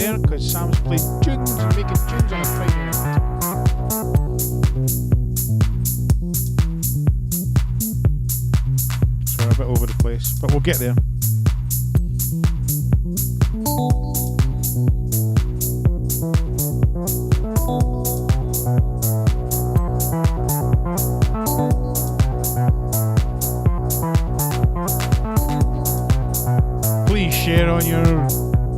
there because Sam's playing tunes and making tunes on a Friday night. So we're a bit over the place, but we'll get there. Share on your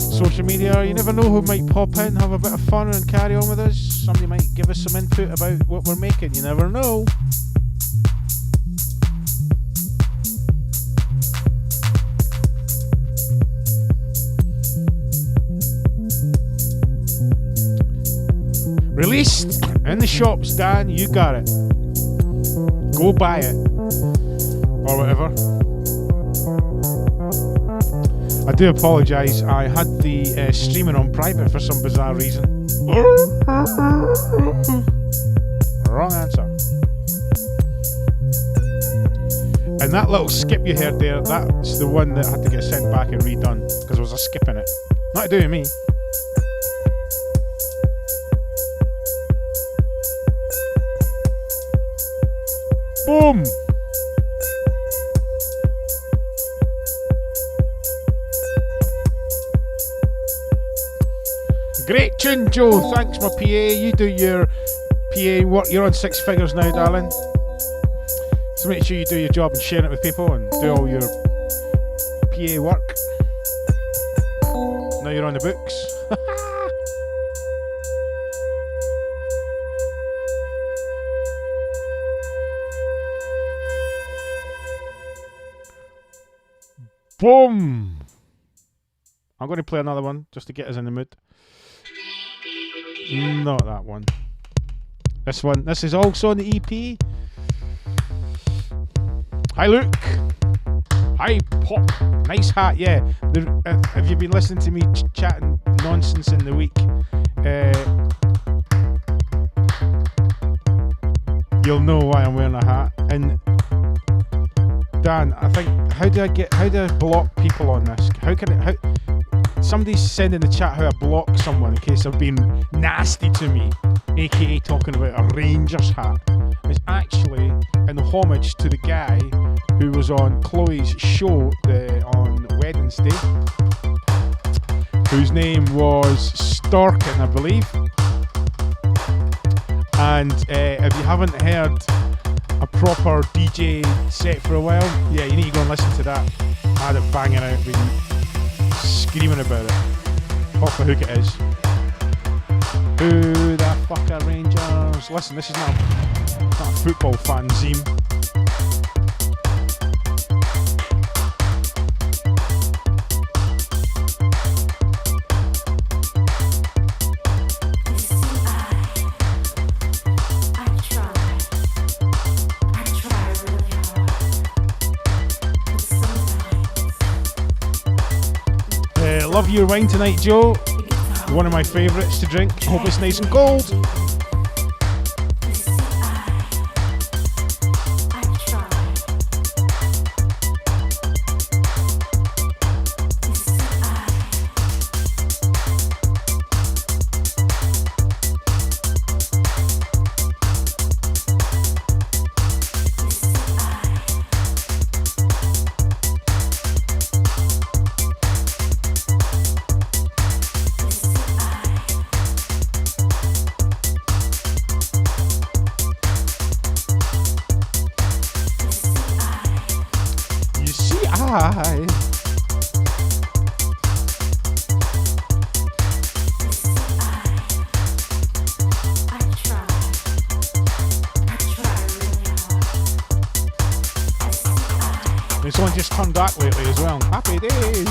social media. You never know who might pop in, have a bit of fun and carry on with us. Somebody might give us some input about what we're making. You never know. Released in the shops, Dan. You got it. Go buy it. Or whatever. I do apologise, I had the streaming on private for some bizarre reason. Wrong answer. And that little skip you heard there, that's the one that had to get sent back and redone because there was a skip in it. Not doing me. Boom! Great tune, Joe. Thanks, my PA. You do your PA work. You're on 6 figures now, darling. So make sure you do your job and share it with people and do all your PA work. Now you're on the books. Boom! I'm going to play another one just to get us in the mood. Not that one. This one. This is also on the EP. Hi, Luke. Hi, Pop. Nice hat, yeah. Have you been listening to me chatting nonsense in the week? You'll know why I'm wearing a hat. And Dan, I think, how do I block people on this? Somebody's sending in the chat how I block someone in case they've been nasty to me, aka talking about a Rangers hat. It's actually in homage to the guy who was on Chloe's show on Wednesday, whose name was Storkin, I believe. And if you haven't heard a proper DJ set for a while, yeah, you need to go and listen to that. I had it banging out, been screaming about it. Off the hook it is. Who the fuck are Rangers? Listen, this is not a football fanzine. Love your wine tonight, Joe. One of my favourites to drink. Hope it's nice and cold. This one just turned dark lately as well. Happy days!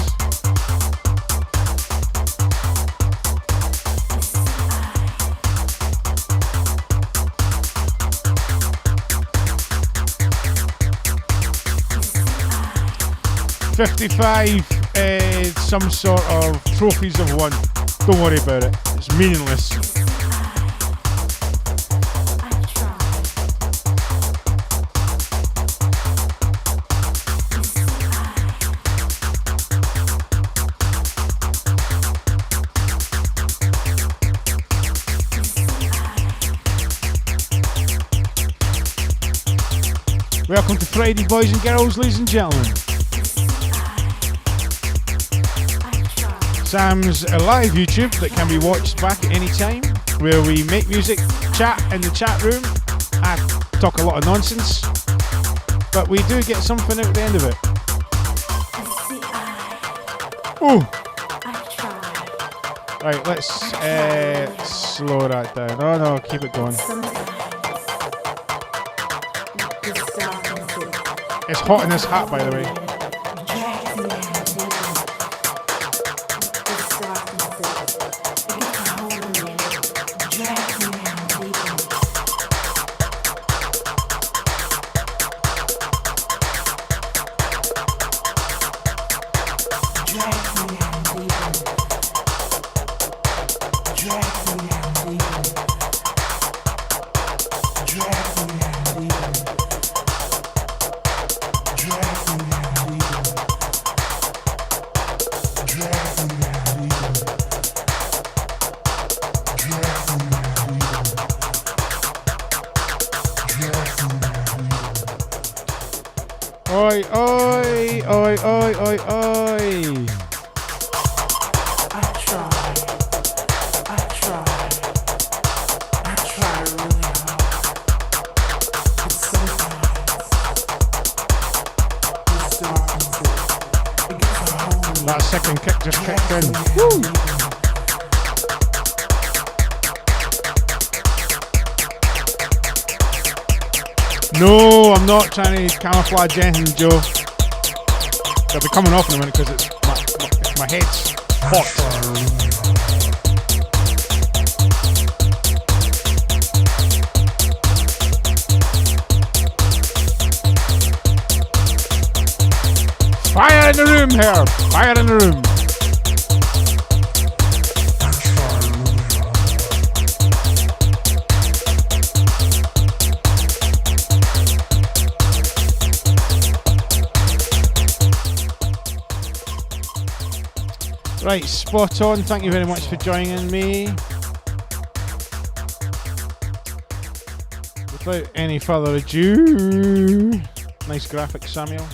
$55, some sort of trophies I've won. Don't worry about it. It's meaningless. Welcome to Friday, boys and girls, ladies and gentlemen. Sam's a live YouTube that can be watched back at any time, where we make music, chat in the chat room. I talk a lot of nonsense, but we do get something out at the end of it. Oh! Right, let's slow that down. Oh no, keep it going. It's hot in this hat, by the way. Oi, oi, oi, oi, oi, oi. I try really hard. But sometimes this darkness, it gets a hold of me. That second kick just kicked in. Woo! No, I'm not trying to camouflage anything, Joe. They'll be coming off in a minute because it's my head's hot. Fire in the room here! Fire in the room! Right, spot on. Thank you very much for joining me. Without any further ado, nice graphic, Samuel.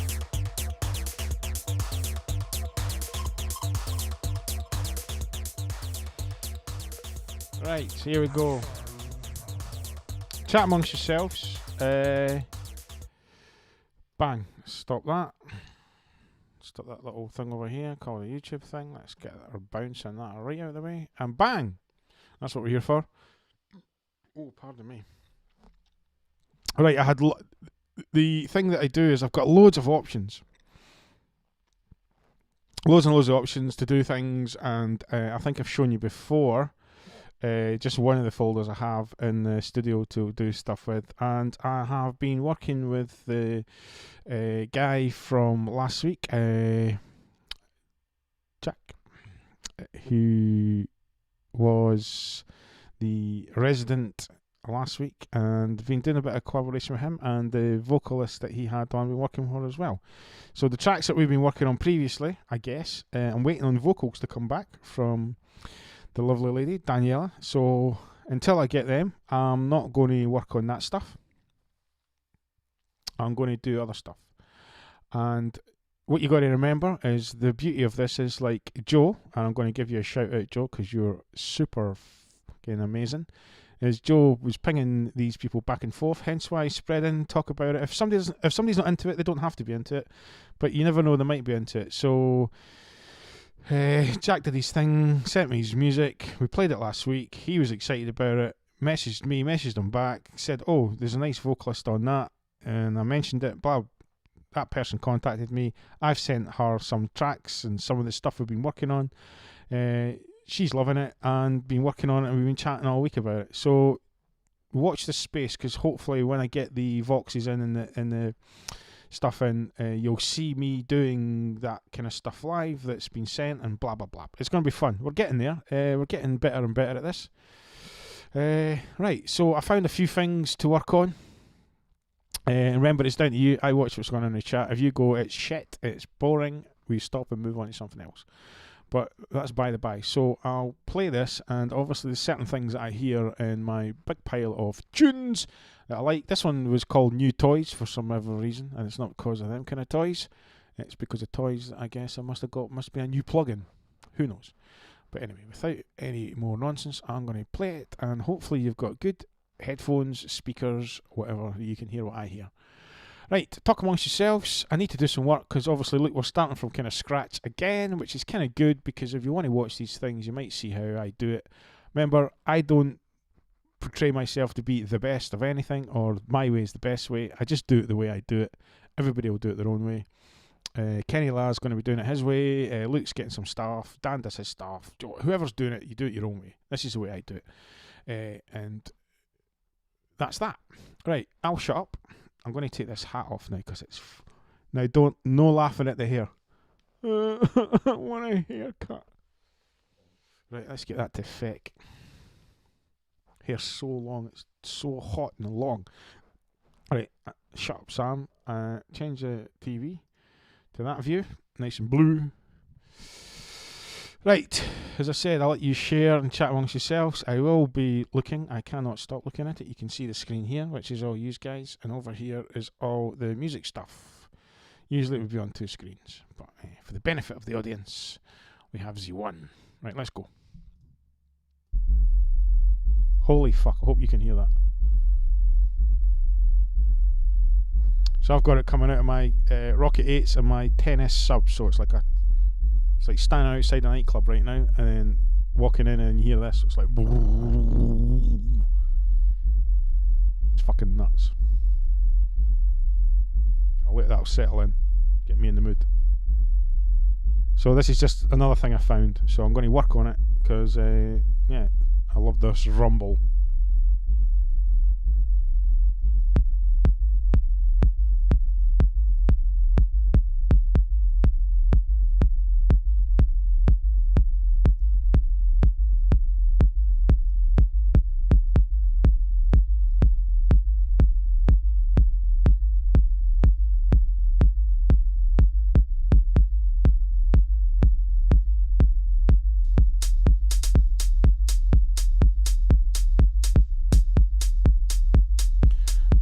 Right, here we go. Chat amongst yourselves. Bang, stop that. Stop that little thing over here, call it a YouTube thing. Let's get our bounce on that right out of the way. And bang! That's what we're here for. Oh, pardon me. Right, I had the thing that I do is I've got loads of options. Loads and loads of options to do things, and I think I've shown you before just one of the folders I have in the studio to do stuff with, and I have been working with the guy from last week, Jack, who was the resident last week, and been doing a bit of collaboration with him, and the vocalist that he had on, been working with her as well. So the tracks that we've been working on previously, I guess, I'm waiting on vocals to come back from the lovely lady, Daniela. So until I get them, I'm not going to work on that stuff. I'm going to do other stuff. And what you got to remember is the beauty of this is like Joe, and I'm going to give you a shout out, Joe, because you're super fucking amazing. Is Joe was pinging these people back and forth, hence why I spread in, talk about it. If somebody's not into it, they don't have to be into it, but you never know, they might be into it. So Jack did his thing, sent me his music, we played it last week, he was excited about it, messaged me, messaged him back, said, oh, there's a nice vocalist on that, and I mentioned it, blah. That person contacted me, I've sent her some tracks and some of the stuff we've been working on. She's loving it and been working on it, and we've been chatting all week about it. So watch this space, because hopefully when I get the voxes in and the stuff in, you'll see me doing that kind of stuff live that's been sent and blah blah blah. It's going to be fun. We're getting there. We're getting better and better at this. Right, so I found a few things to work on. Remember, it's down to you. I watch what's going on in the chat. If you go, it's shit, it's boring, we stop and move on to something else. But that's by the by. So I'll play this, and obviously there's certain things that I hear in my big pile of tunes that I like. This one was called New Toys for some other reason, and it's not because of them kind of toys. It's because of toys that I guess I must have got. Must be a new plugin. Who knows? But anyway, without any more nonsense, I'm going to play it, and hopefully you've got good headphones, speakers, whatever, you can hear what I hear. Right, talk amongst yourselves. I need to do some work because obviously, look, we're starting from kind of scratch again, which is kind of good because if you want to watch these things, you might see how I do it. Remember, I don't portray myself to be the best of anything or my way is the best way. I just do it the way I do it. Everybody will do it their own way. Kenny La's going to be doing it his way. Luke's getting some stuff. Dan does his stuff. Whoever's doing it, you do it your own way. This is the way I do it. And that's that. Right, I'll shut up. I'm going to take this hat off now because it's... Now, no laughing at the hair. I want a haircut. Right, let's get that to fake. Hair's so long. It's so hot and long. Right, shut up, Sam. Change the TV to that view. Nice and blue. Right, as I said, I'll let you share and chat amongst yourselves. I will be looking. I cannot stop looking at it. You can see the screen here, which is all you guys. And over here is all the music stuff. Usually it would be on two screens. But for the benefit of the audience, we have Z1. Right, let's go. Holy fuck, I hope you can hear that. So I've got it coming out of my Rocket 8s and my 10S sub, so it's like standing outside a nightclub right now and then walking in and you hear this, it's like it's fucking nuts. I'll let that settle in, get me in the mood. So this is just another thing I found, so I'm going to work on it because yeah, I love this rumble.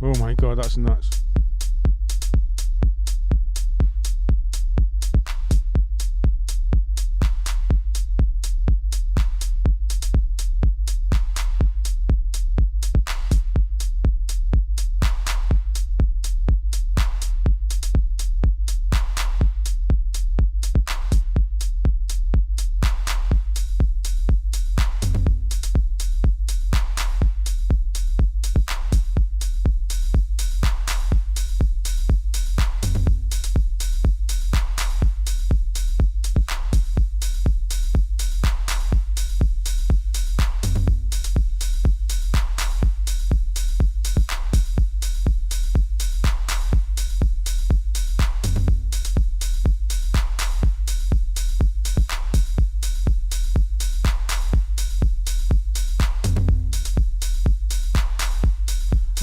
Oh my god, that's nuts.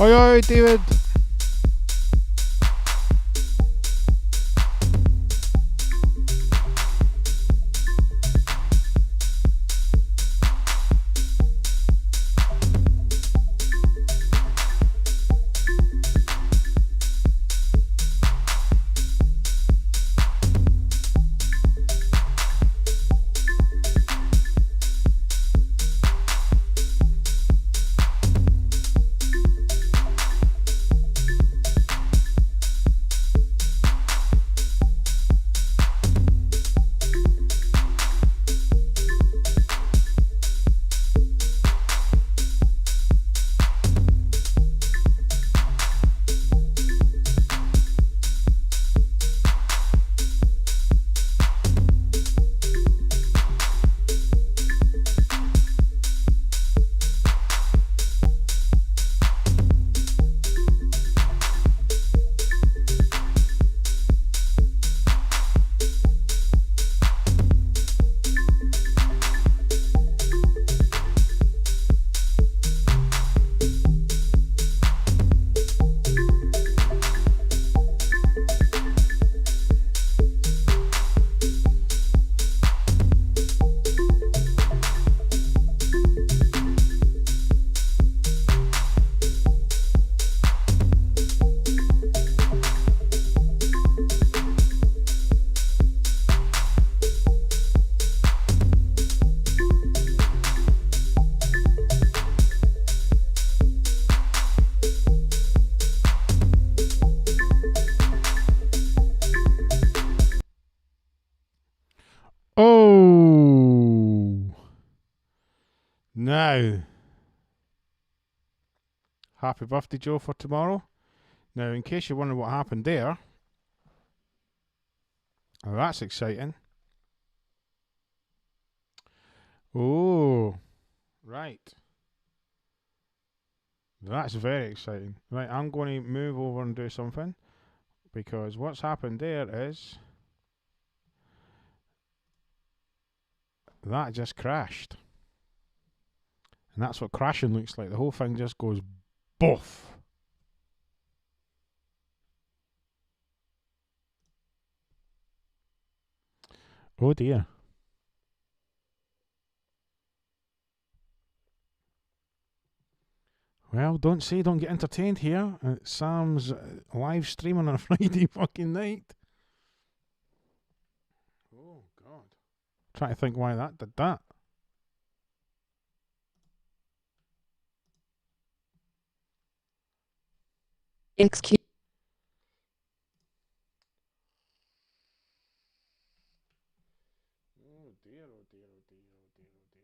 Oi, oi, David. Now, happy birthday, Joe, for tomorrow. Now, in case you're wondering what happened there, oh, that's exciting. Oh, right. That's very exciting. Right, I'm going to move over and do something, because what's happened there is that just crashed. And that's what crashing looks like. The whole thing just goes boof. Oh dear. Well, don't get entertained here. Sam's live streaming on a Friday fucking night. Oh God. Trying to think why that did that. Excuse. Oh dear, oh dear, oh dear, oh dear, oh dear, oh dear.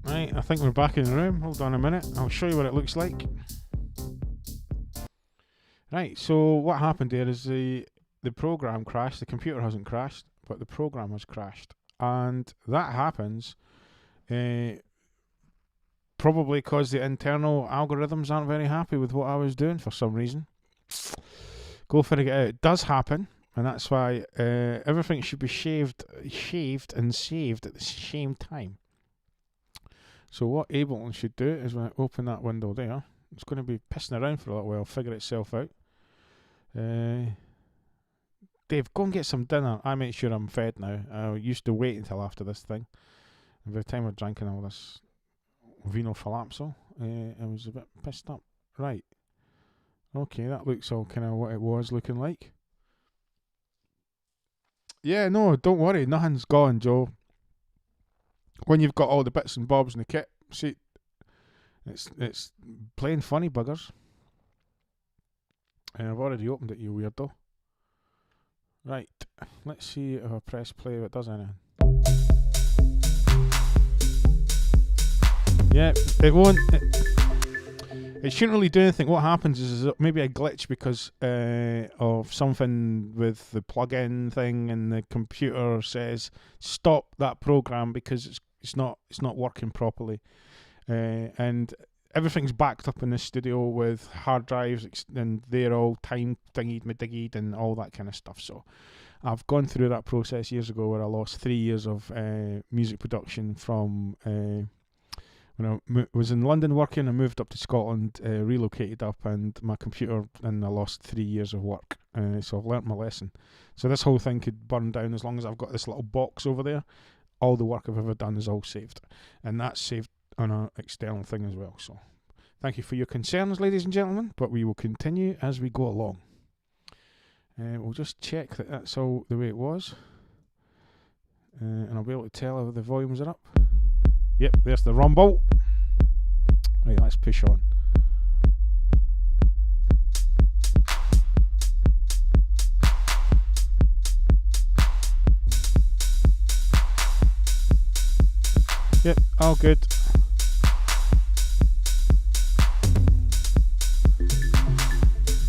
Right, I think we're back in the room. Hold on a minute. I'll show you what it looks like. Right, so what happened there is the program crashed. The computer hasn't crashed, but the program has crashed. And that happens probably because the internal algorithms aren't very happy with what I was doing for some reason. Go figure it out. It does happen, and that's why everything should be shaved and saved at the same time. So what Ableton should do is when I open that window there, it's going to be pissing around for a little while, figure itself out. Dave, go and get some dinner. I make sure I'm fed now. I used to wait until after this thing. And by the time we're drinking all this vino falapso, I was a bit pissed up. Right. Okay, that looks all kind of what it was looking like. Yeah, no, don't worry. Nothing's gone, Joe. When you've got all the bits and bobs in the kit, see, it's plain funny buggers. And I've already opened it, you weirdo. Right, let's see if I press play if it does anything. Yeah, it won't. It shouldn't really do anything. What happens is maybe a glitch because of something with the plug-in thing, and the computer says stop that program because it's not working properly, and everything's backed up in the studio with hard drives, and they're all time thingied, me-diggied, and all that kind of stuff. So I've gone through that process years ago where I lost 3 years of music production from when I was in London working. I moved up to Scotland, relocated up, and my computer, and I lost 3 years of work. So I've learnt my lesson. So this whole thing could burn down as long as I've got this little box over there. All the work I've ever done is all saved, and that's saved on an external thing as well. So thank you for your concerns, ladies and gentlemen, but we will continue as we go along. We'll just check that that's all the way it was, and I'll be able to tell if the volumes are up. Yep, there's the rumble. Right, let's push on. Yep, all good.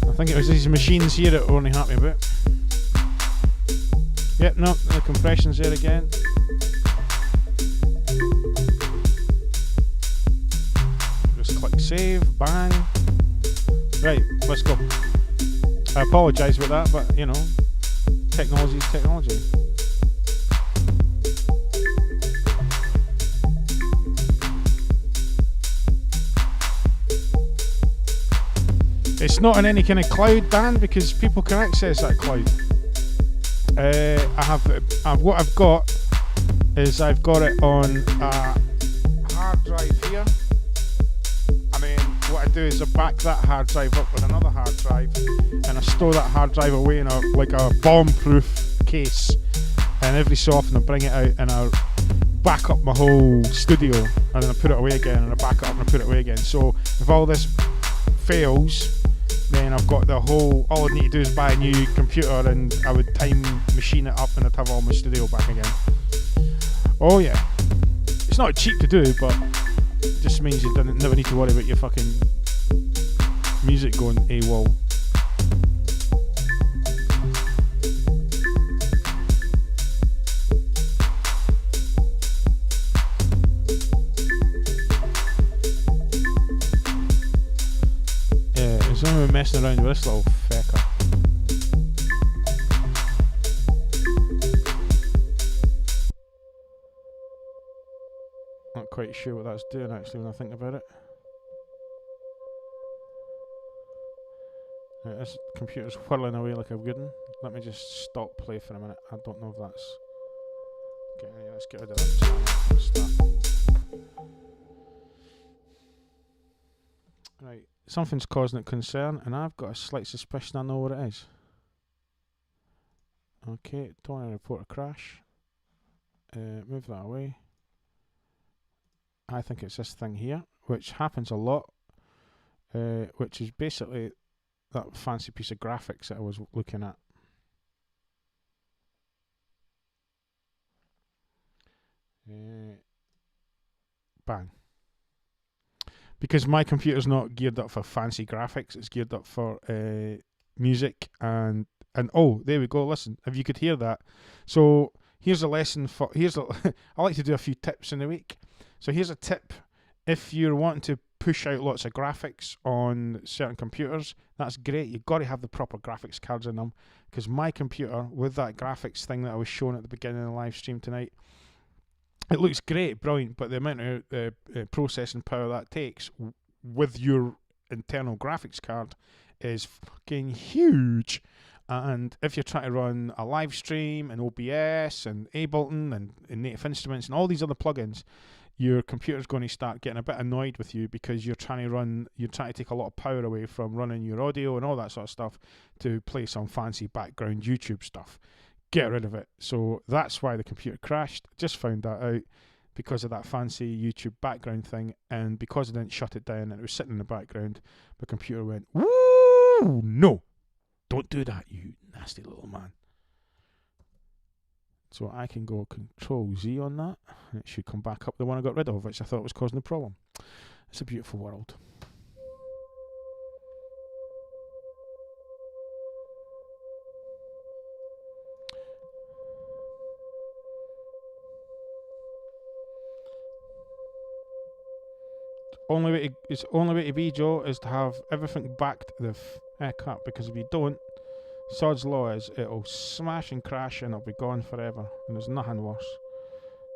I think it was these machines here that were only happy about. Yep, no, the compression's there again. Just click save, bang. Right, let's go. I apologise about that, but you know, technology is technology. It's not in any kind of cloud, Dan, because people can access that cloud. What I've got is I've got it on a hard drive here, and then what I do is I back that hard drive up with another hard drive, and I store that hard drive away in a bomb-proof case, and every so often I bring it out and I back up my whole studio, and then I put it away again, and I back it up and I put it away again. So if all this fails, then I've got all I need to do is buy a new computer, and I would time machine it up, and I'd have all my studio back again. Oh yeah, it's not cheap to do, but it just means you never need to worry about your fucking music going AWOL. I'm messing around with this little fecker. Not quite sure what that's doing actually when I think about it. Right, this computer's whirling away like a good one. Let me just stop play for a minute. I don't know if that's... Okay, let's get rid of that channel. Let's start. Right. Something's causing it concern, and I've got a slight suspicion I know what it is. Okay, don't want to report a crash. Move that away. I think it's this thing here, which happens a lot, which is basically that fancy piece of graphics that I was looking at. Bang. Because my computer's not geared up for fancy graphics, it's geared up for music and oh, there we go. Listen, if you could hear that. So here's a lesson for I like to do a few tips in the week. So here's a tip: if you're wanting to push out lots of graphics on certain computers, that's great. You've got to have the proper graphics cards in them. Because my computer, with that graphics thing that I was showing at the beginning of the live stream tonight, it looks great, brilliant, but the amount of processing power that takes with your internal graphics card is fucking huge. And if you're trying to run a live stream and OBS and Ableton and Native Instruments and all these other plugins, your computer's going to start getting a bit annoyed with you because you're trying to take a lot of power away from running your audio and all that sort of stuff to play some fancy background YouTube stuff. Get rid of it. So that's why the computer crashed. Just found that out because of that fancy YouTube background thing, and because I didn't shut it down and it was sitting in the background, the computer went, "Woo! No, don't do that, you nasty little man." So I can go Control Z on that, and it should come back up the one I got rid of, which I thought was causing the problem. It's a beautiful world. It's only way to be, Joe, is to have everything backed the heck up, because if you don't, Sod's law is it'll smash and crash and it'll be gone forever, and there's nothing worse.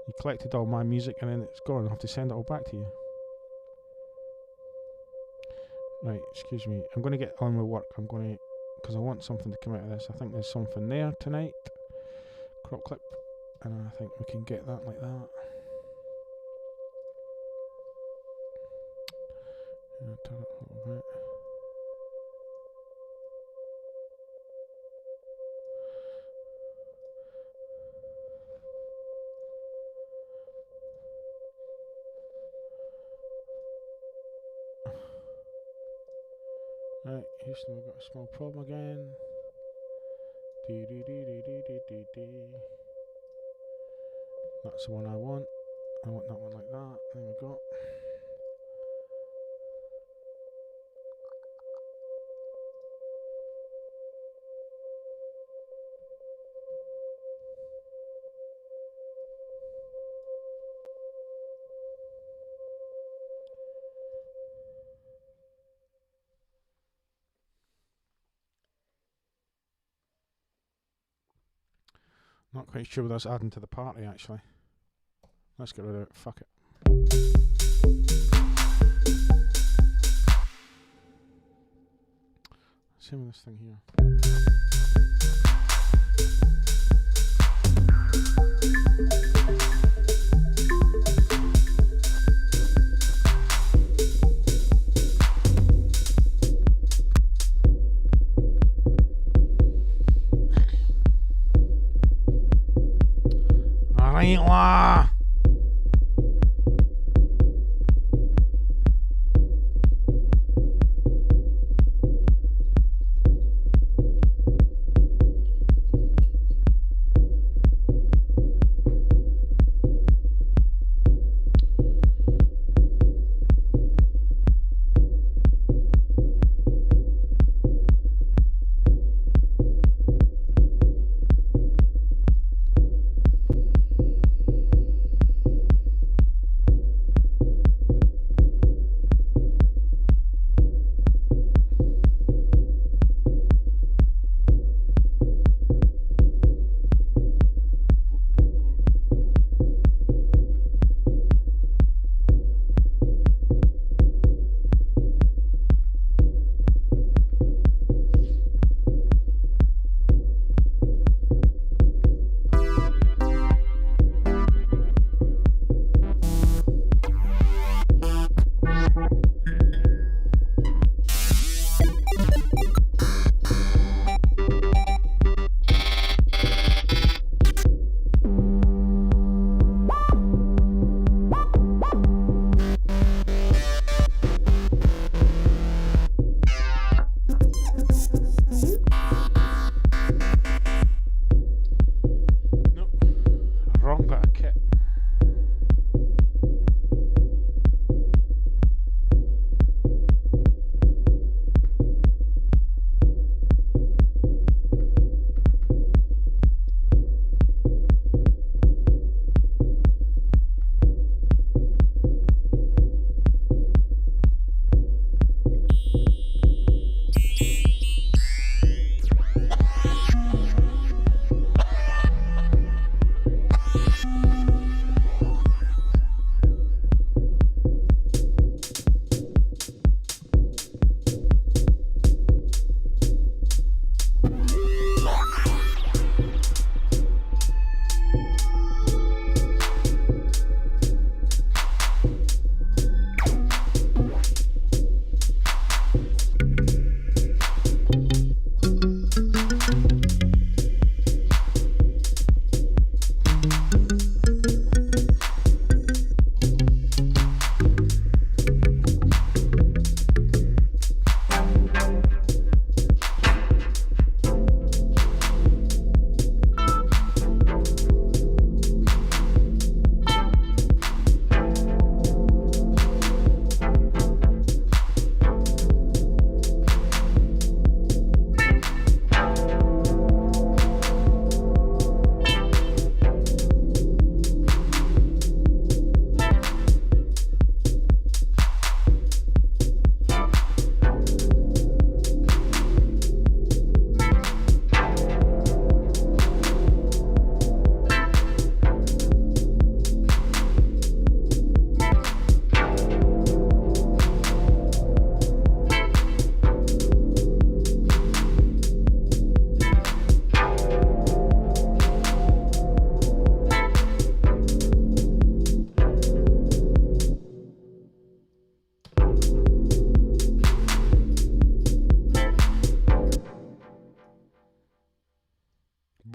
You collected all my music and then it's gone. I'll have to send it all back to you. Right, excuse me. I'm going to get on with work. Because I want something to come out of this. I think there's something there tonight. Crop clip. And I think we can get that like that. Turn it a little bit. Right, Houston, we've got a small problem again. That's the one I want. I want that one like that. There we go. Not quite sure what that's adding to the party, actually. Let's get rid of it. Fuck it. Same with this thing here. Alright, la.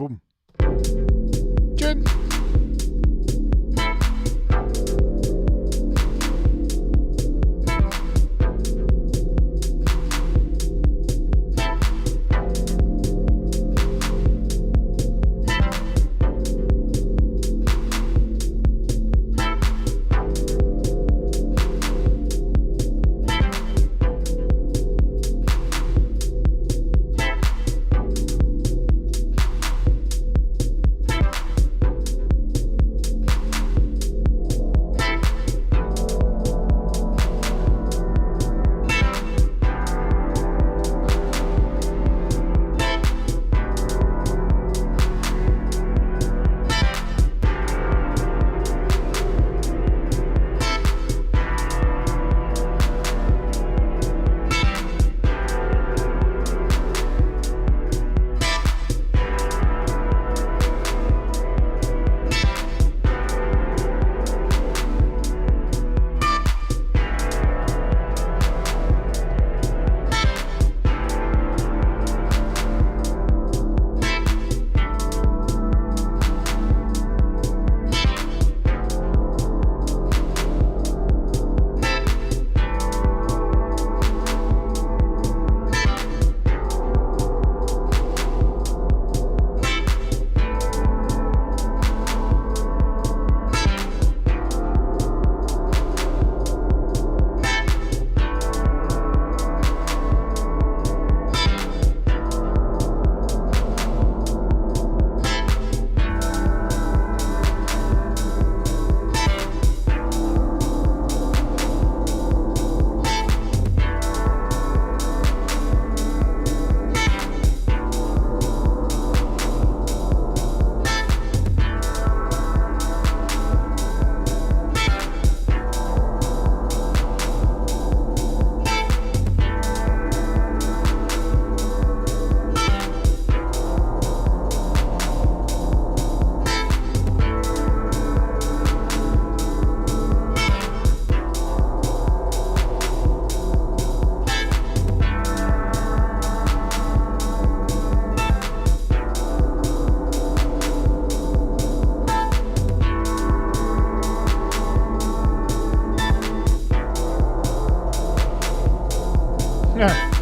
Boom. Tune.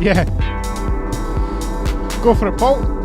Yeah. Go for it, Paul.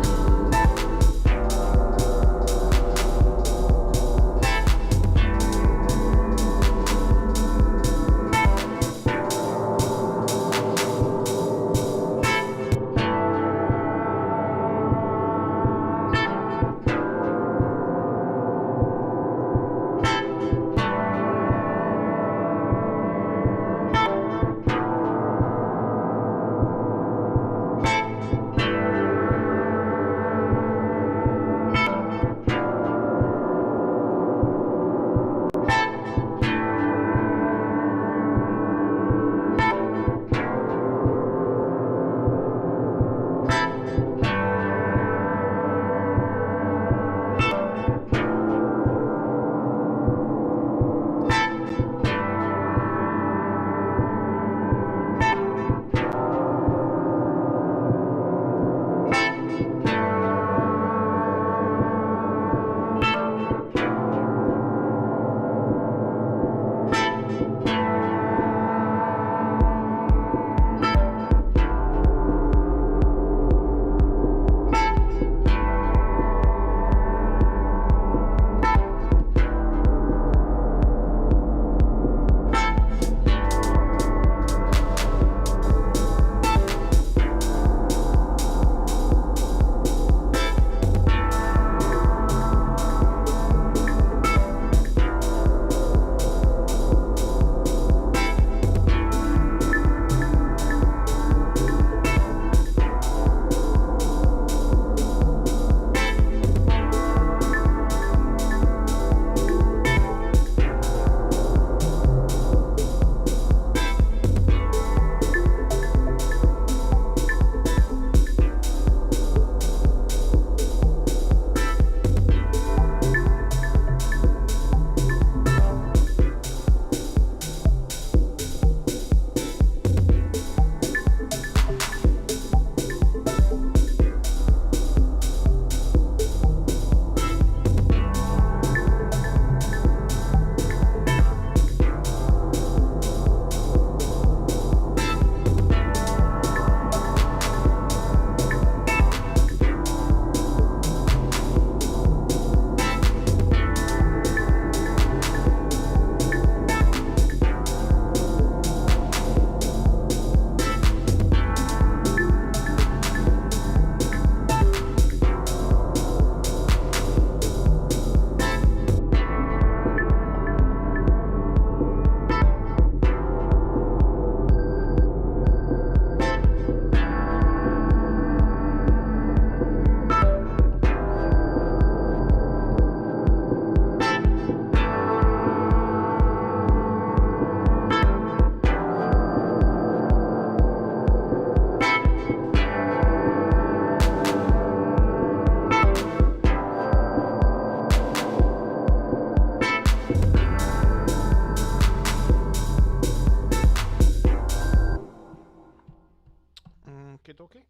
Okay.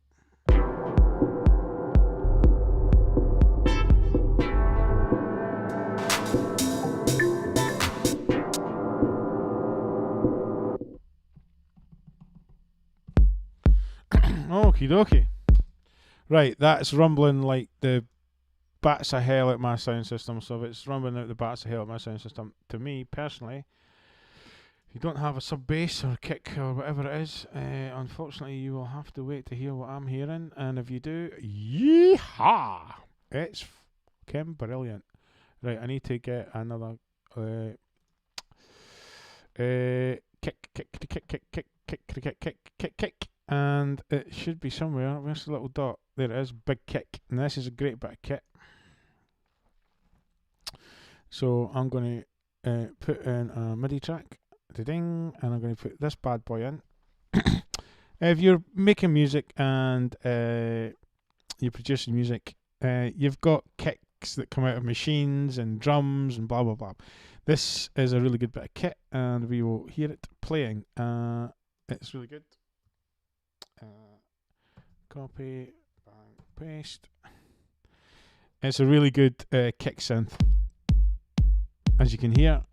Okie dokie. Right, that's rumbling like the bats of hell at my sound system. So if it's rumbling out the bats of hell at my sound system, to me personally, if you don't have a sub bass or kick or whatever it is, unfortunately you will have to wait to hear what I'm hearing. And if you do, yeehaw! It's fucking brilliant. Right, I need to get another kick. And it should be somewhere. Where's the little dot? There it is, big kick. And this is a great bit of kit. So I'm going to put in a MIDI track, ding, and I'm going to put this bad boy in. If you're making music and you're producing music, you've got kicks that come out of machines and drums and blah blah blah. This is a really good bit of kit, and we will hear it playing. It's really good. Copy, bang, paste. It's a really good kick synth, as you can hear.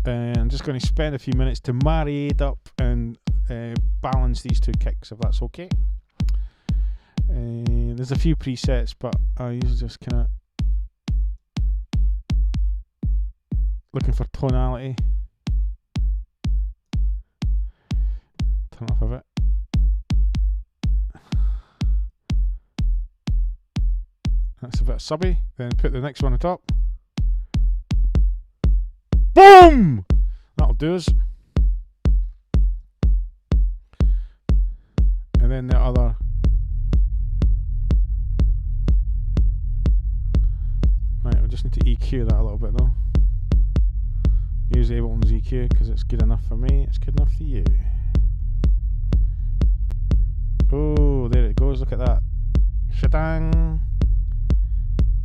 I'm just going to spend a few minutes to marry it up and balance these two kicks, if that's okay. There's a few presets, but I usually just kind of looking for tonality. Turn off a bit. That's a bit subby. Then put the next one on top. Boom! That'll do us. And then the other. Right, we just need to EQ that a little bit though. Use Ableton's EQ because it's good enough for me, it's good enough for you. Oh, there it goes, look at that. Shadang!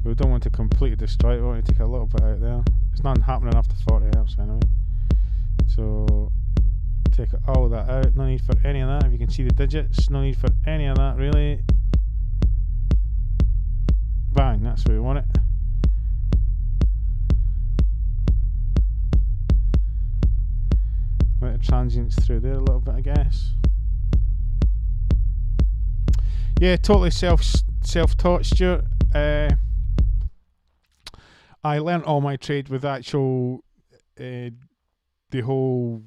We don't want to completely destroy it, we want to take a little bit out there. It's not happening after 40 Hz anyway. So, take all that out, no need for any of that. If you can see the digits, no need for any of that really. Bang, that's where we want it. Let the transients through there a little bit, I guess. Yeah, totally self-taught, Stuart. I learnt all my trade with actual the whole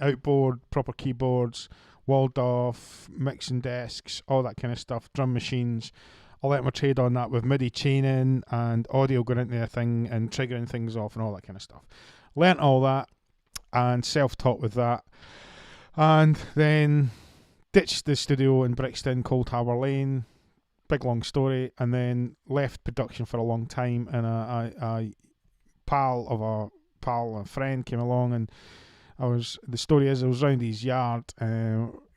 outboard, proper keyboards, walled off, mixing desks, all that kind of stuff, drum machines. I learnt my trade on that with MIDI chaining and audio going into a thing and triggering things off and all that kind of stuff. Learnt all that and self-taught with that. And then ditched the studio in Brixton, Cold Harbour Lane. Big long story, and then left production for a long time, and a friend came along, and the story is I was round his yard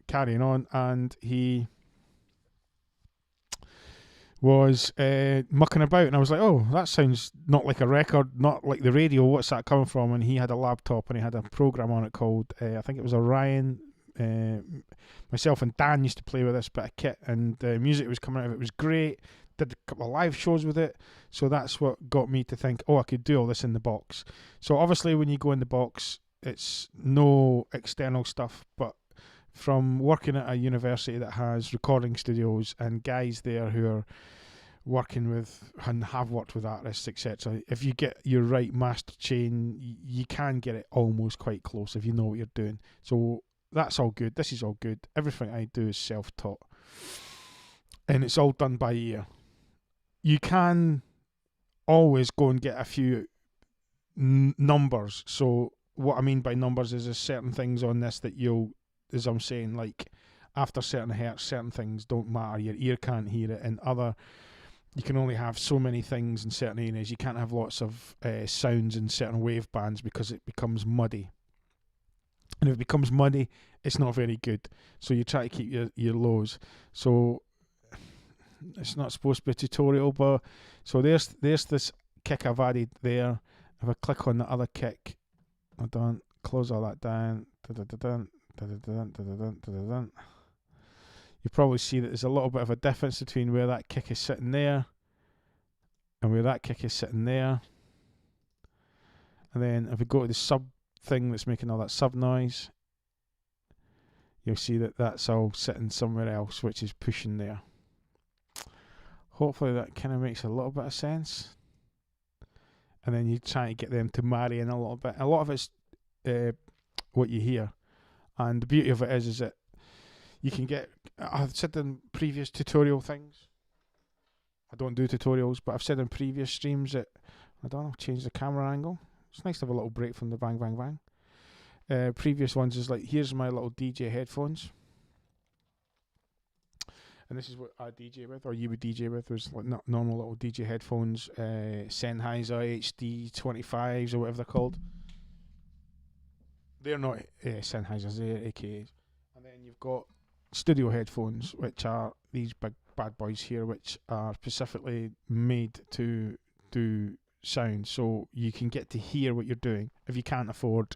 carrying on, and he was mucking about, and I was like, oh, that sounds not like a record, not like the radio, what's that coming from? And he had a laptop and he had a program on it called I think it was Orion. Myself and Dan used to play with this bit of kit, and the music was coming out of it was great. Did a couple of live shows with it, so that's what got me to think, oh, I could do all this in the box. So obviously when you go in the box, it's no external stuff, but from working at a university that has recording studios and guys there who are working with and have worked with artists, etc., if you get your right master chain, you can get it almost quite close if you know what you're doing. So that's all good. This is all good. Everything I do is self-taught. And it's all done by ear. You can always go and get a few numbers. So what I mean by numbers is there's certain things on this that you'll, as I'm saying, like after certain hertz, certain things don't matter. Your ear can't hear it. And you can only have so many things in certain areas. You can't have lots of sounds in certain wave bands because it becomes muddy. And if it becomes muddy, it's not very good. So you try to keep your lows. So it's not supposed to be a tutorial, but so there's this kick I've added there. If I click on the other kick, I don't close all that down. You probably see that there's a little bit of a difference between where that kick is sitting there and where that kick is sitting there. And then if we go to the sub thing that's making all that sub noise, you'll see that that's all sitting somewhere else, which is pushing there. Hopefully that kind of makes a little bit of sense. And then you try to get them to marry in a little bit. A lot of it's what you hear, and the beauty of it is that you can get. I've said in previous tutorial things, I don't do tutorials, but I've said in previous streams that I don't know, change the camera angle. It's nice to have a little break from the bang, bang, bang. Previous ones is like, here's my little DJ headphones. And this is what I DJ with, or you would DJ with. There's like normal little DJ headphones, Sennheiser HD 25s or whatever they're called. They're not Sennheisers, they're AKAs. And then you've got studio headphones, which are these big bad boys here, which are specifically made to do sound, so you can get to hear what you're doing. If you can't afford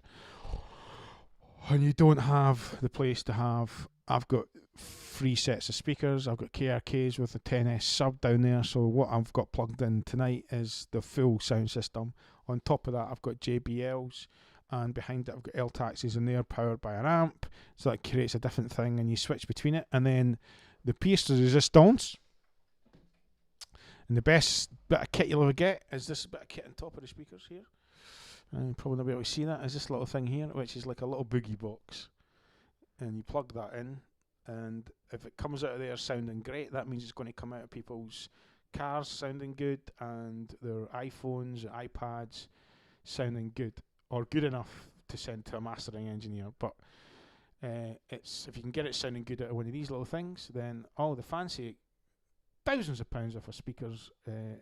and you don't have the place to have, I've got 3 sets of speakers. I've got KRKs with a 10S sub down there, so what I've got plugged in tonight is the full sound system. On top of that, I've got JBLs and behind it I've got L taxis in there powered by an amp, so that creates a different thing, and you switch between it. And then the pièce de résistance, and the best bit of kit you'll ever get is this bit of kit on top of the speakers here. And probably not be able to see that. Is this little thing here, which is like a little boogie box, and you plug that in, and if it comes out of there sounding great, that means it's going to come out of people's cars sounding good, and their iPhones, their iPads sounding good, or good enough to send to a mastering engineer. But it's, if you can get it sounding good out of one of these little things, then all the fancy thousands of pounds worth of speakers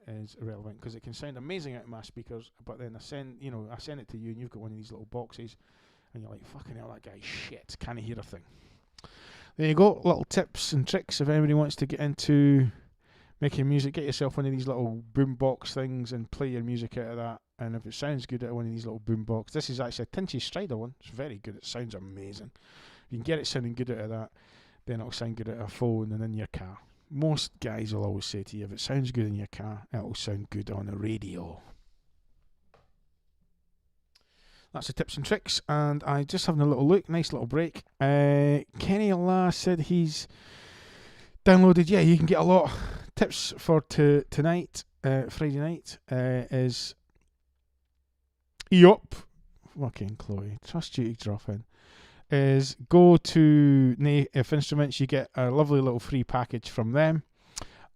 is irrelevant, because it can sound amazing out of my speakers, but then I send it to you, and you've got one of these little boxes, and you're like, fucking hell, that guy's shit, can't hear a thing. There you go, little tips and tricks if anybody wants to get into making music. Get yourself one of these little boombox things and play your music out of that. And if it sounds good out of one of these little boombox, this is actually a Tinchy Strider one. It's very good. It sounds amazing. If you can get it sounding good out of that, then it'll sound good out of a phone and in your car. Most guys will always say to you, if it sounds good in your car, it'll sound good on the radio. That's the tips and tricks, and I just having a little look. Nice little break. Kenny La said he's downloaded. Yeah, you can get a lot. Tips for tonight, Friday night, is Yup. Fucking Chloe, trust you to drop in. Is go to If Instruments, you get a lovely little free package from them.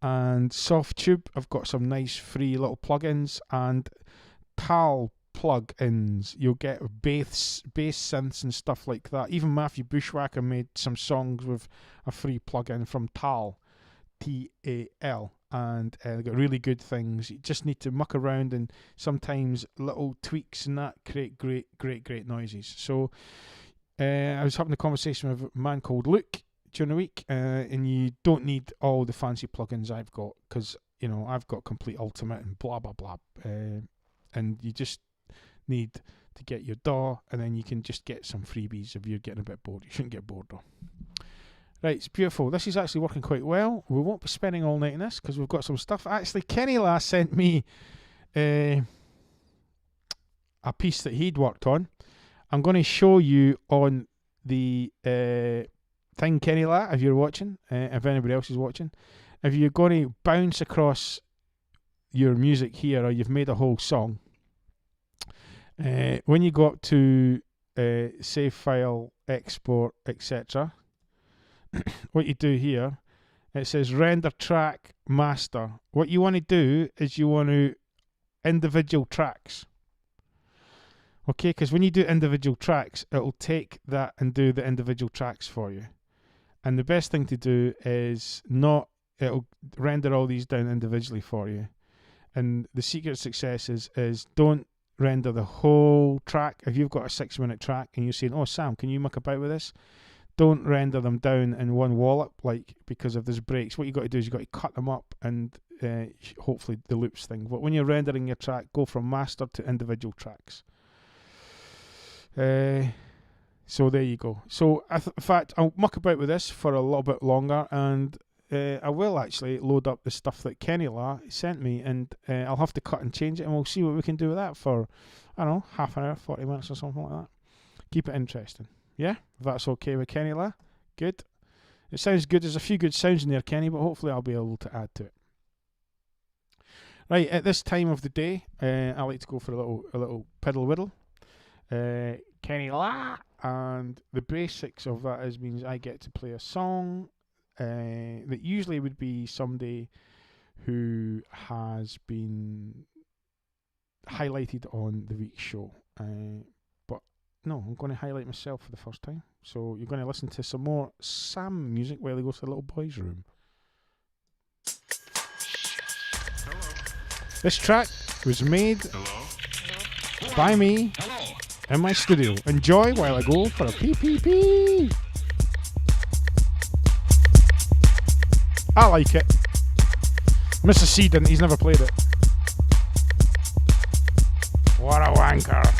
And Softtube, I've got some nice free little plugins, and Tal plugins. You'll get bass synths and stuff like that. Even Matthew Bushwhacker made some songs with a free plugin from Tal, Tal, and they've got really good things. You just need to muck around, and sometimes little tweaks and that create great noises. So I was having a conversation with a man called Luke during the week, and you don't need all the fancy plugins I've got, because I've got Complete Ultimate and blah blah blah, and you just need to get your DAW, and then you can just get some freebies if you're getting a bit bored. You shouldn't get bored though. Right, it's beautiful. This is actually working quite well. We won't be spending all night in this because we've got some stuff. Actually, Kenny last sent me a piece that he'd worked on. I'm going to show you on the thing, Kenny La, if you're watching, if anybody else is watching. If you're going to bounce across your music here, or you've made a whole song, when you go up to save file, export, etc., what you do here, it says render track master. What you want to do is you want to individual tracks. Okay, because when you do individual tracks, it'll take that and do the individual tracks for you. And the best thing to do is it'll render all these down individually for you. And the secret of success is don't render the whole track. If you've got a 6-minute track and you're saying, oh Sam, can you muck about with this? Don't render them down in one wallop, because if there's breaks. What you've got to do is you've got to cut them up, and hopefully the loops thing. But when you're rendering your track, go from master to individual tracks. So there you go. So in fact, I'll muck about with this for a little bit longer, and I will actually load up the stuff that Kenny La sent me, and I'll have to cut and change it, and we'll see what we can do with that for, I don't know, half an hour, 40 minutes or something like that. Keep it interesting. Yeah, if that's okay with Kenny La. Good. It sounds good. There's a few good sounds in there, Kenny, but hopefully I'll be able to add to it. Right, at this time of the day, I like to go for a little piddle whittle. Kenny La, and the basics of that means I get to play a song that usually would be somebody who has been highlighted on the week's show. But no, I'm going to highlight myself for the first time. So you're going to listen to some more Sam music while he goes to the little boy's room. Hello. This track was made by me in my studio. Enjoy while I go for a pee. I like it. Mr. C didn't, he's never played it. What a wanker.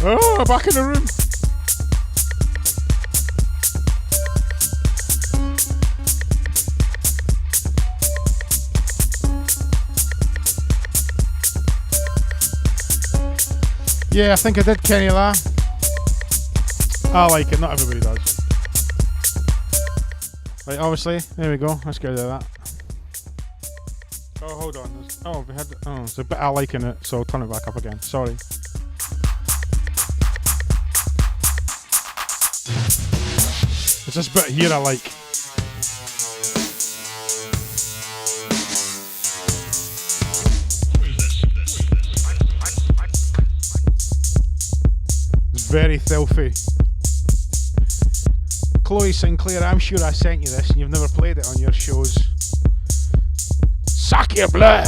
Oh, back in the room. Yeah, I think I did Kenny La. I like it, not everybody does. Right, obviously, there we go. Let's get rid of that. Oh, hold on. We had. Oh, there's a bit I like in it, so I'll turn it back up again. Sorry. There's this bit here I like. It's very filthy. Chloe Sinclair, I'm sure I sent you this and you've never played it on your shows. Suck your blood!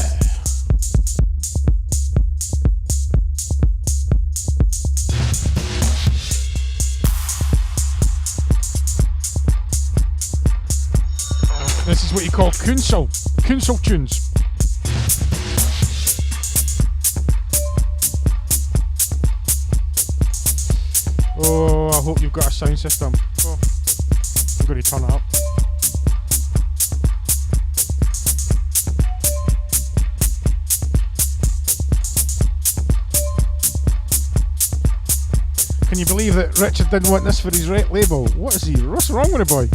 This is what you call Kunsel tunes. Oh, I hope you've got a sound system. Oh, I'm going to turn it up. Can you believe that Richard didn't want this for his label? What's wrong with the boy?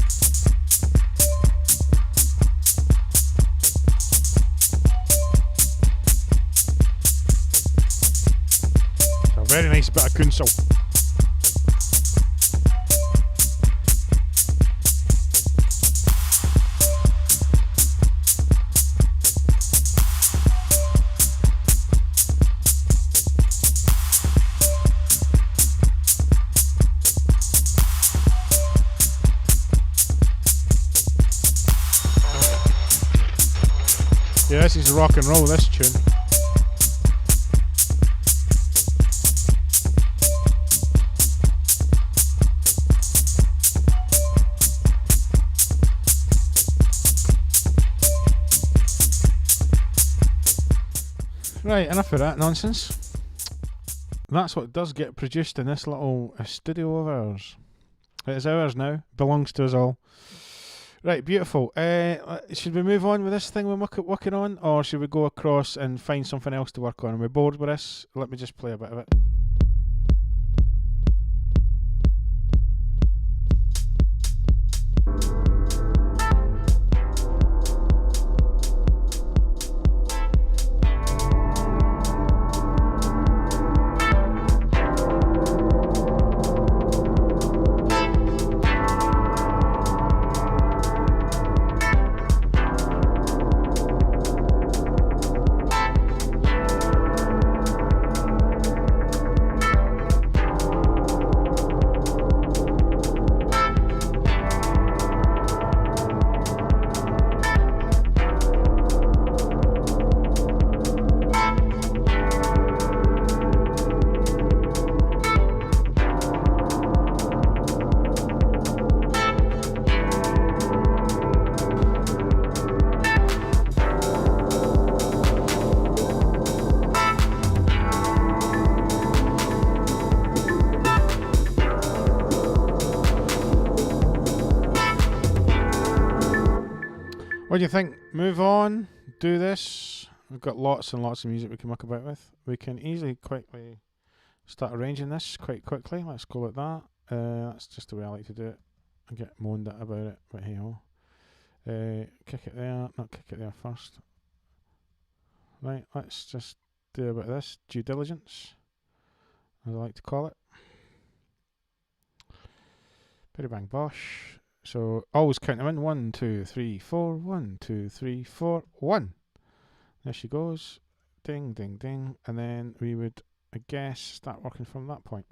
It's a very nice bit of Kunsel. Yeah, this is rock and roll, this tune. Right, enough of that nonsense. That's what does get produced in this little studio of ours. It is ours now, belongs to us all. Right, beautiful. Should we move on with this thing we're working on, or should we go across and find something else to work on? Are we bored with this? Let me just play a bit of it. What do you think? Move on, do this. We've got lots and lots of music we can muck about with. We can easily, quickly start arranging this quite quickly. Let's go like that. That's just the way I like to do it. I get moaned at about it, but hey ho. Kick it there, not kick it there first. Right, let's just do a bit of this. Due diligence, as I like to call it. Bitty bang bosh. So always count them in. 1, 2, 3, 4. 1, 2, 3, 4. 1. There she goes. Ding, ding, ding. And then we would, I guess, start working from that point.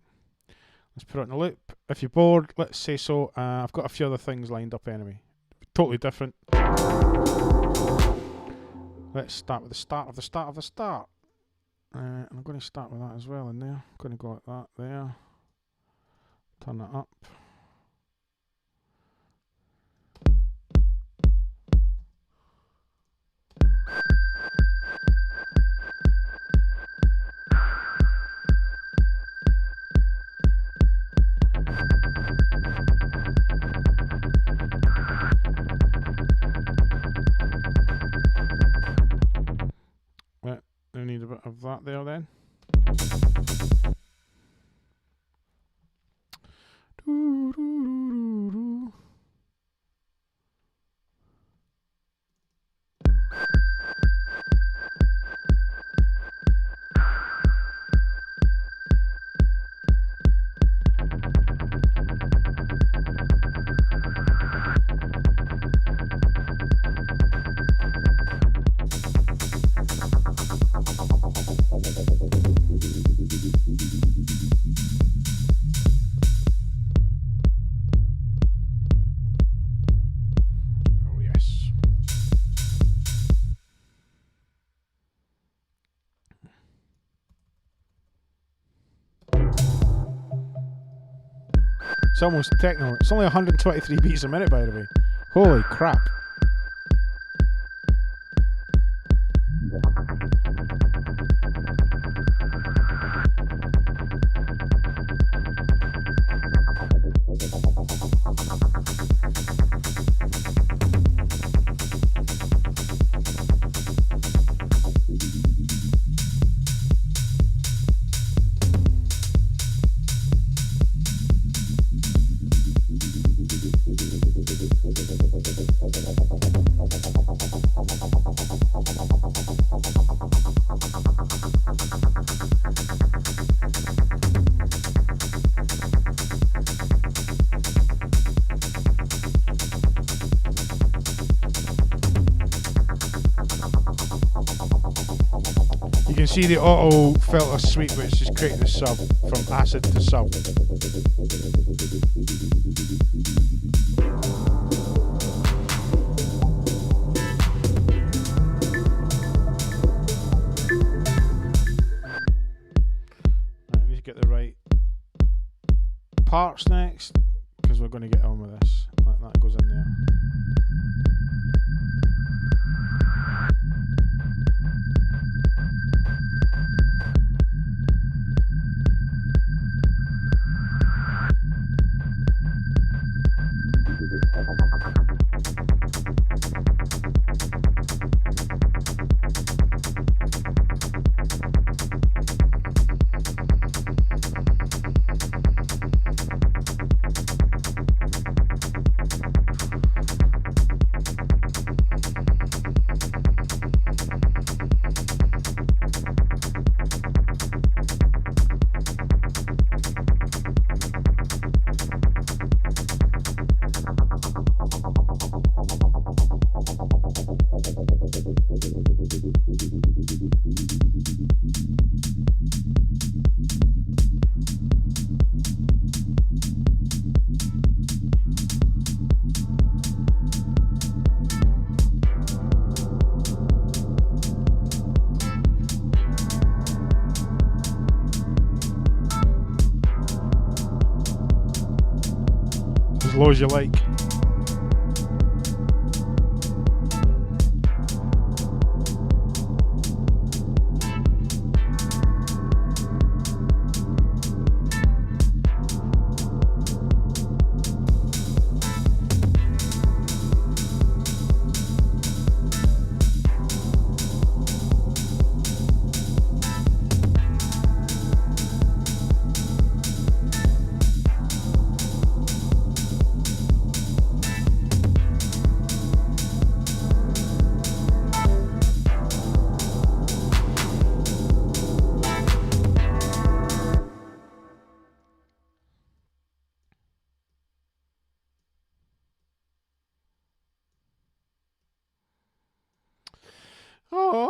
Let's put it in a loop. If you're bored, let's say so. I've got a few other things lined up anyway. Totally different. Let's start with the start of the start of the start. And I'm going to start with that as well in there. I'm going to go like that there. Turn that up. that there then. Doo-doo-doo-doo-doo. Oh yes. It's almost techno. It's only 123 beats a minute, by the way. Holy crap. You can see the auto filter sweep, which is creating the sub from acid to sub. Right, I need to get the right parts next, because we're going to get on with this. That goes in there. As low as you like. Oh,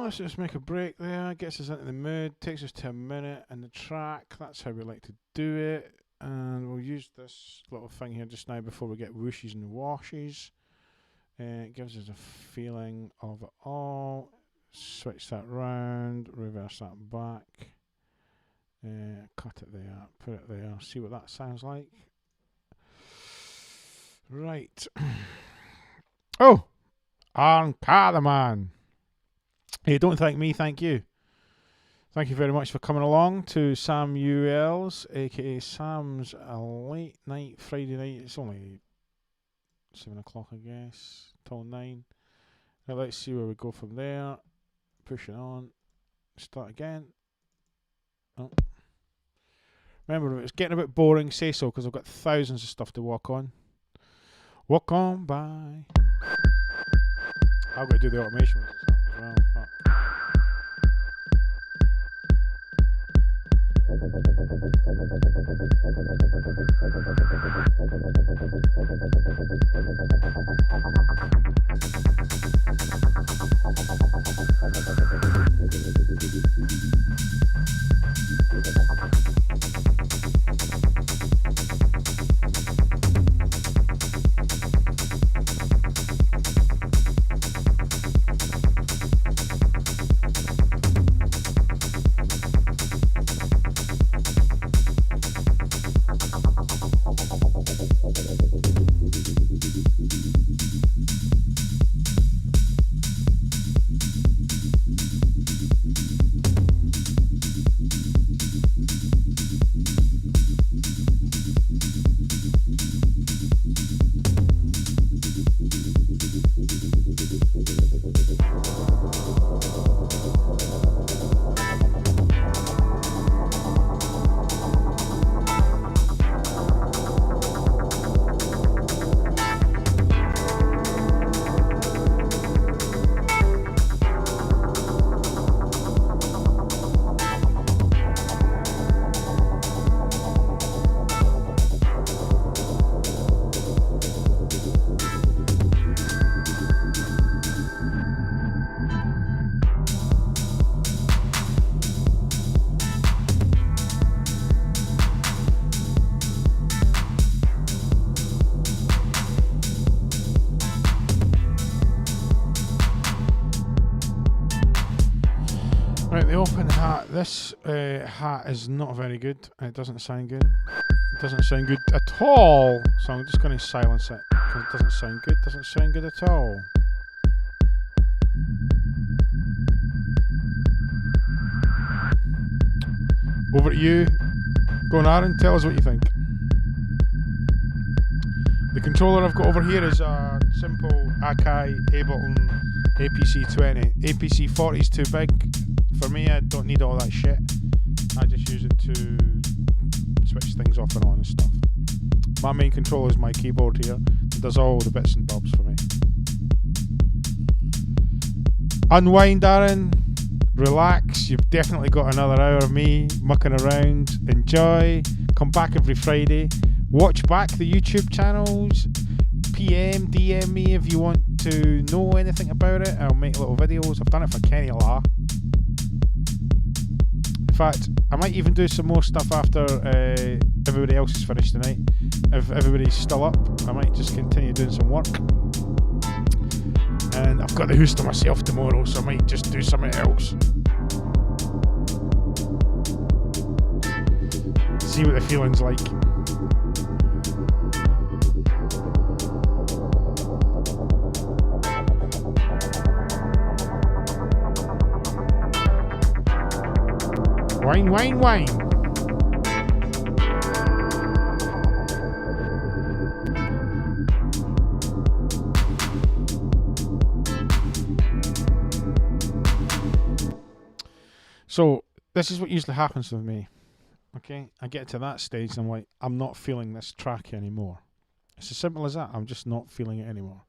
let's just make a break there. Gets us into the mood. Takes us to a minute in the track. That's how we like to do it. And we'll use this little thing here just now before we get whooshes and washes. It gives us a feeling of it all. Switch that round. Reverse that back. Cut it there. Put it there. See what that sounds like. Right. Oh, Arncadaman. Hey, don't thank me, thank you. Thank you very much for coming along to Samuel's, aka Sam's late night Friday night. It's only 7 o'clock, I guess, till 9. Right, let's see where we go from there. Pushing on. Start again. Oh. Remember, if it's getting a bit boring, say so, because I've got thousands of stuff to walk on. Walk on by. I've got to do the automation as well. Fuck. Right, the open hat. This hat is not very good. It doesn't sound good. It doesn't sound good at all. So I'm just going to silence it because it doesn't sound good. Doesn't sound good at all. Over to you. Go on, Aaron. Tell us what you think. The controller I've got over here is a simple Akai Ableton APC-20. APC-40 is too big for me. I don't need all that shit. I just use it to switch things off and on and stuff. My main controller is my keyboard here. It does all the bits and bobs for me. Unwind, Aaron. Relax. You've definitely got another hour of me mucking around. Enjoy. Come back every Friday. Watch back the YouTube channels. DM me if you want to know anything about it. I'll make little videos. I've done it for Kenny La. In fact, I might even do some more stuff after everybody else is finished tonight. If everybody's still up, I might just continue doing some work. And I've got the house to myself tomorrow, so I might just do something else. See what the feeling's like. Wine, wine, wine. So, this is what usually happens with me. Okay? I get to that stage and I'm like, I'm not feeling this track anymore. It's as simple as that. I'm just not feeling it anymore.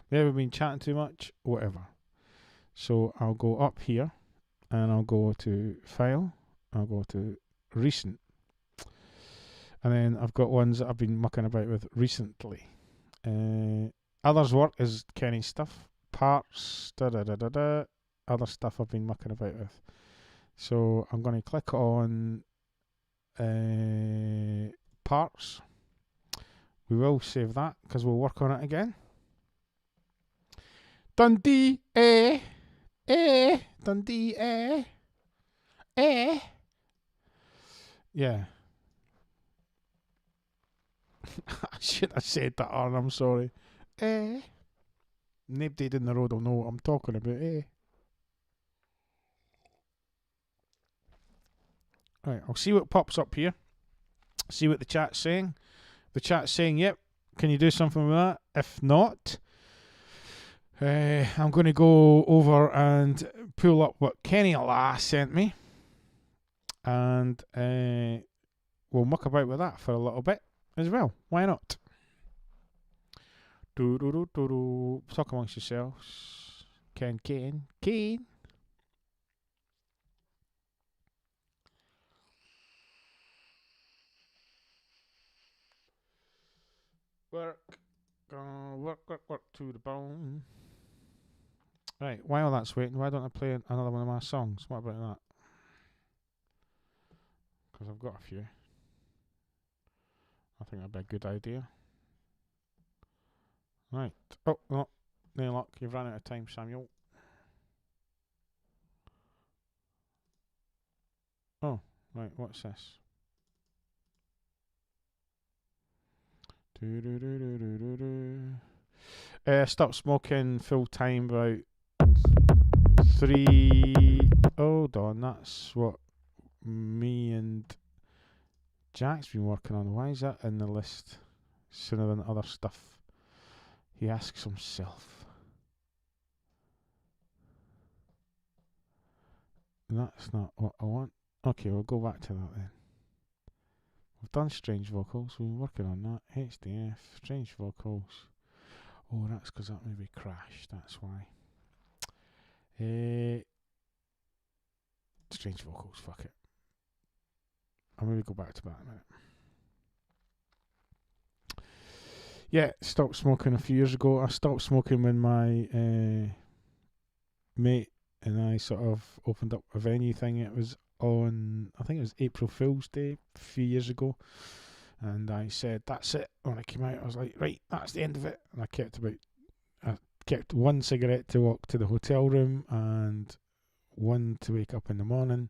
Maybe I've been chatting too much, whatever. So, I'll go up here and I'll go to File. I'll go to Recent. And then I've got ones that I've been mucking about with recently. Others work is Kenny's stuff. Parts, other stuff I've been mucking about with. So I'm going to click on parts. We will save that because we'll work on it again. Dundee, Dundee, Yeah. I should have said that, Aaron, I'm sorry. Nobody in the road will know what I'm talking about, Right, I'll see what pops up here. See what the chat's saying. The chat's saying, yep, can you do something with that? If not, I'm going to go over and pull up what Kenny Lass sent me, and we'll muck about with that for a little bit as well. Why not? Talk amongst yourselves. Kane. Work to the bone. Right, while that's waiting, why don't I play another one of my songs? What about that? Because I've got a few. I think that'd be a good idea. Right. Oh, no. No luck. You've run out of time, Samuel. Oh, right. What's this? Stopped smoking full time about 3. Hold on. That's what me and Jack's been working on. Why is that in the list sooner than other stuff? He asks himself. That's not what I want. Okay, we'll go back to that then. We've done strange vocals. We've been working on that. HDF, strange vocals. Oh, that's because that maybe crashed. That's why. Strange vocals. Fuck it. I'll maybe go back to that in a minute. Yeah, stopped smoking a few years ago. I stopped smoking when my mate and I sort of opened up a venue thing. It was on, I think it was April Fool's Day a few years ago. And I said, that's it. When I came out, I was like, right, that's the end of it. And I kept one cigarette to walk to the hotel room and one to wake up in the morning.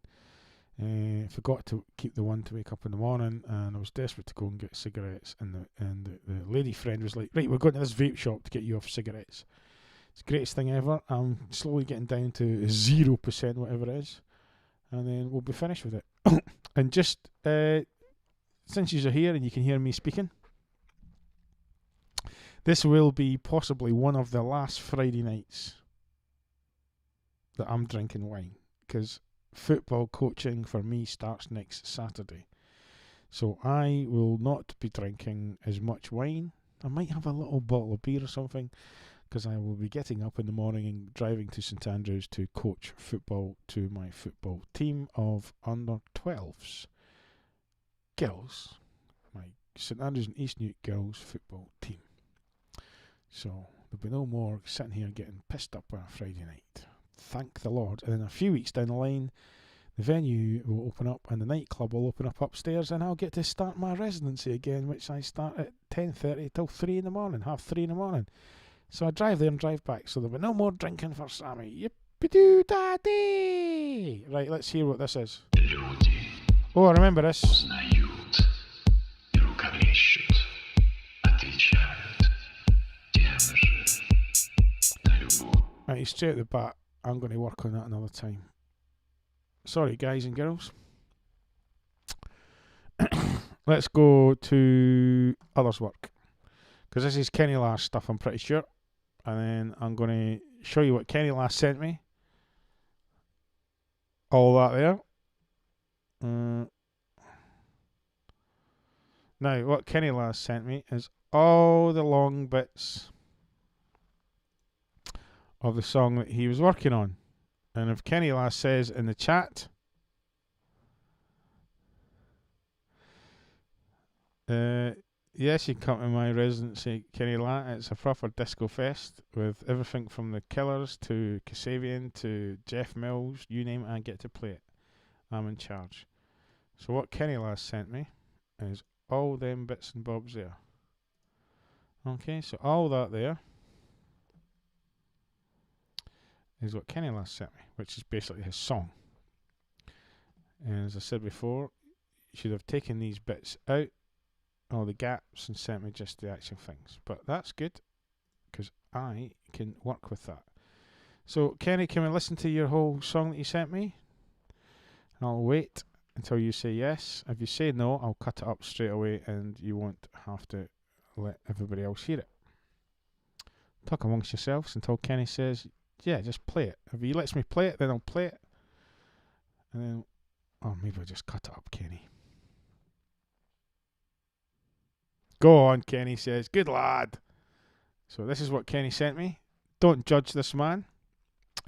Forgot to keep the one to wake up in the morning, and I was desperate to go and get cigarettes. And the lady friend was like, right, we're going to this vape shop to get you off cigarettes. It's the greatest thing ever. I'm slowly getting down to 0%, whatever it is, and then we'll be finished with it. And just since you're here and you can hear me speaking, this will be possibly one of the last Friday nights that I'm drinking wine, because football coaching for me starts next Saturday. So I will not be drinking as much wine. I might have a little bottle of beer or something, because I will be getting up in the morning and driving to St Andrews to coach football to my football team of under 12s. Girls. My St Andrews and East Newt girls football team. So there'll be no more sitting here getting pissed up on a Friday night. Thank the Lord. And then a few weeks down the line, the venue will open up and the nightclub will open up upstairs, and I'll get to start my residency again, which I start at 10:30 till 3 in the morning, half 3 in the morning. So I drive there and drive back, so there'll be no more drinking for Sammy. Yippee-doo-daddy! Right, let's hear what this is. Oh, I remember this. Right, straight at the bat. I'm going to work on that another time. Sorry, guys and girls. Let's go to others' work, because this is Kenny Lass stuff, I'm pretty sure. And then I'm going to show you what Kenny Lass sent me. All that there. Now, what Kenny Lass sent me is all the long bits of the song that he was working on. And if Kenny Lass says in the chat, yes, you can come to my residency, Kenny Lass. It's a proper disco fest with everything from the Killers to Kasabian to Jeff Mills, you name it, I get to play it. I'm in charge. So what Kenny Lass sent me is all them bits and bobs there. Okay, so all that there is what Kenny Lass sent me, which is basically his song. And as I said before, you should have taken these bits out, all the gaps, and sent me just the actual things. But that's good, because I can work with that. So, Kenny, can we listen to your whole song that you sent me? And I'll wait until you say yes. If you say no, I'll cut it up straight away and you won't have to let everybody else hear it. Talk amongst yourselves until Kenny says, yeah, just play it. If he lets me play it, then I'll play it. And then, oh, maybe I'll just cut it up, Kenny. Go on, Kenny says. Good lad. So this is what Kenny sent me. Don't judge this man.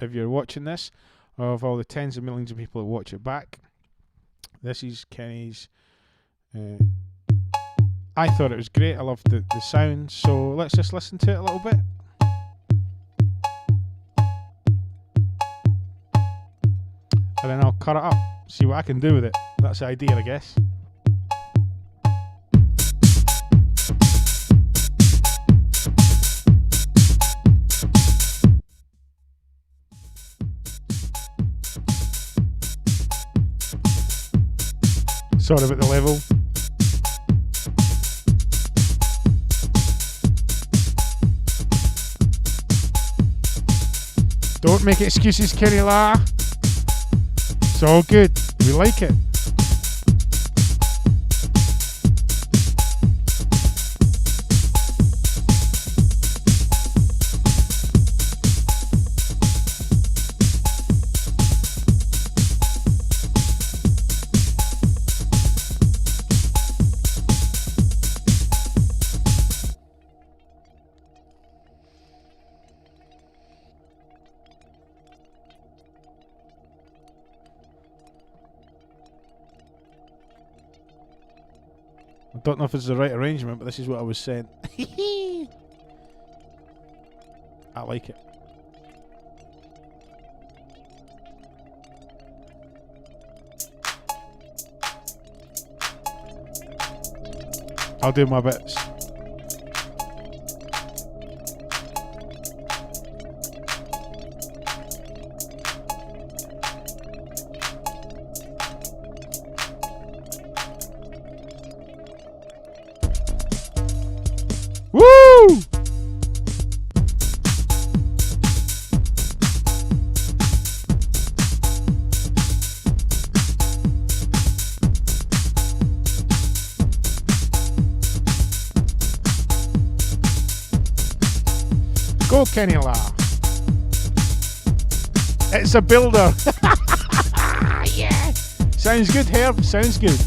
If you're watching this, of all the tens of millions of people who watch it back, this is Kenny's. I thought it was great. I loved the sound. So let's just listen to it a little bit. And then I'll cut it up. See what I can do with it. That's the idea, I guess. Sorry about the level. Don't make excuses, Kenny La. It's all good. We like it. I don't know if it's the right arrangement, but this is what I was saying. I like it. I'll do my bits. Woo! Go, Kenny La. It's a builder. Yeah. Sounds good, Herb. Sounds good.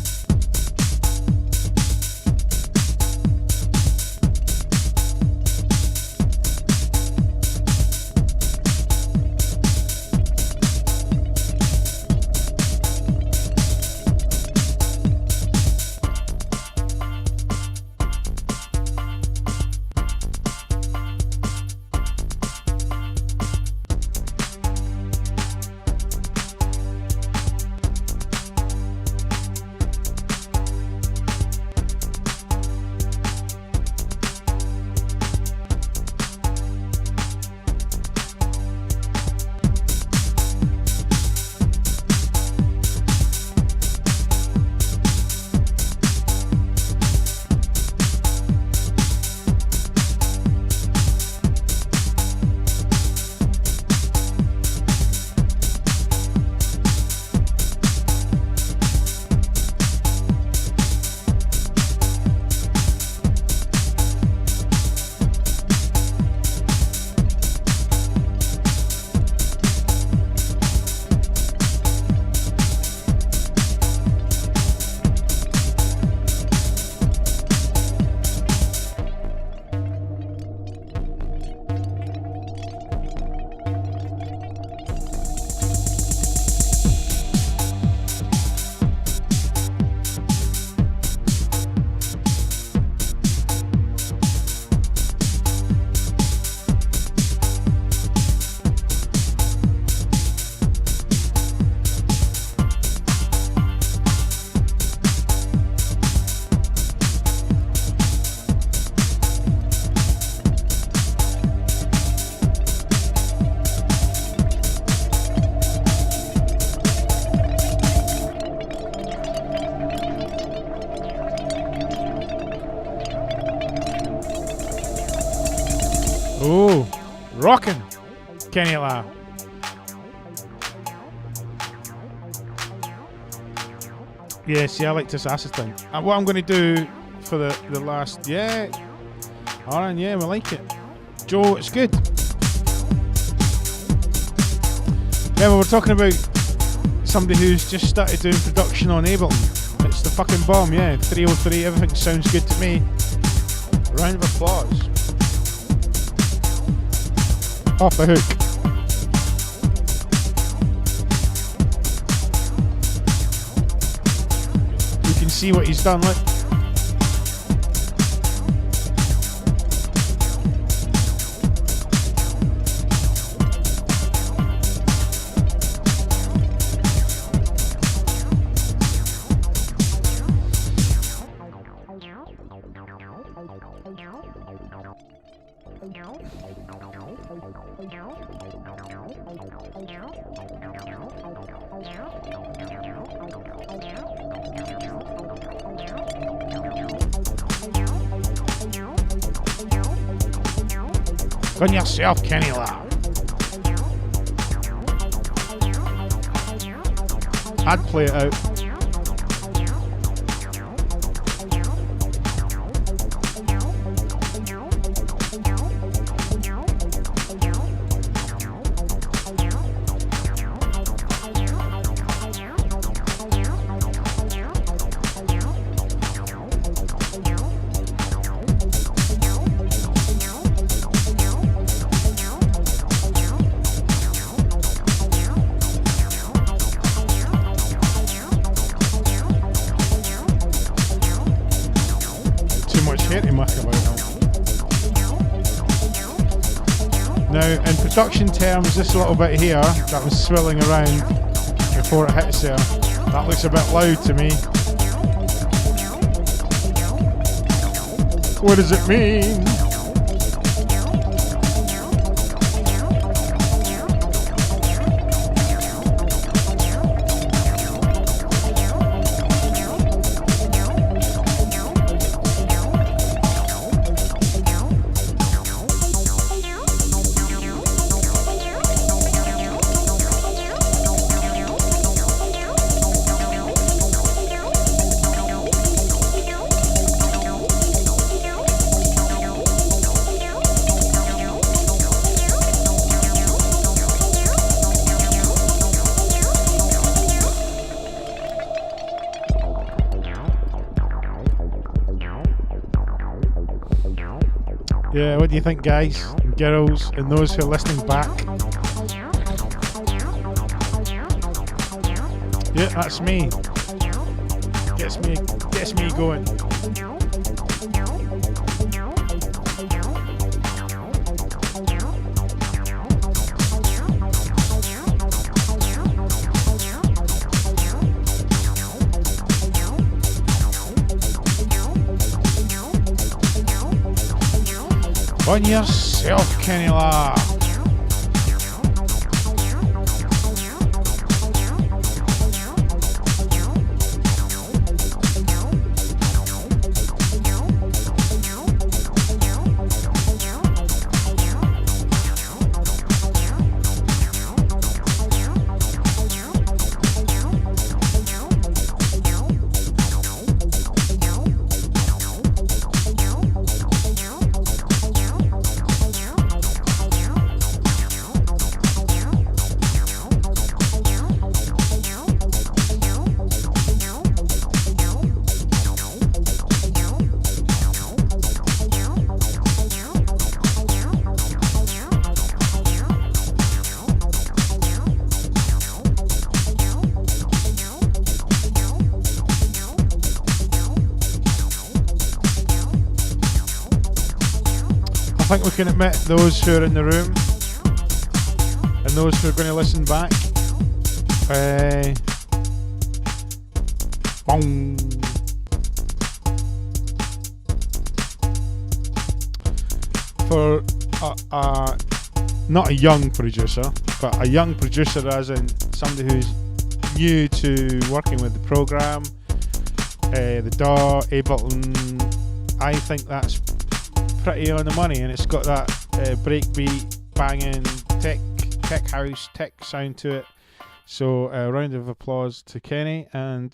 Oh, rocking, Kenny La. Yeah, see, I like this acid thing. What I'm going to do for the last, yeah, alright, yeah, we like it. Joe, it's good. Yeah, well, we're talking about somebody who's just started doing production on Ableton. It's the fucking bomb, yeah. 303, everything sounds good to me. Round of applause. Off the hook. You can see what he's done, look. Gun yourself, Kenny Lau. I'd play it out. Production terms, this little bit here that was swirling around before it hits there, that looks a bit loud to me. What does it mean? Yeah, what do you think, guys and girls and those who are listening back? Yeah, that's me. Gets me going. On yourself, Kenny La. I think we can admit those who are in the room and those who are going to listen back. Boom. For not a young producer, but a young producer as in somebody who's new to working with the program, the DAW, Ableton, I think that's pretty on the money, and it's got that breakbeat, banging, tech house, tech sound to it. So a round of applause to Kenny, and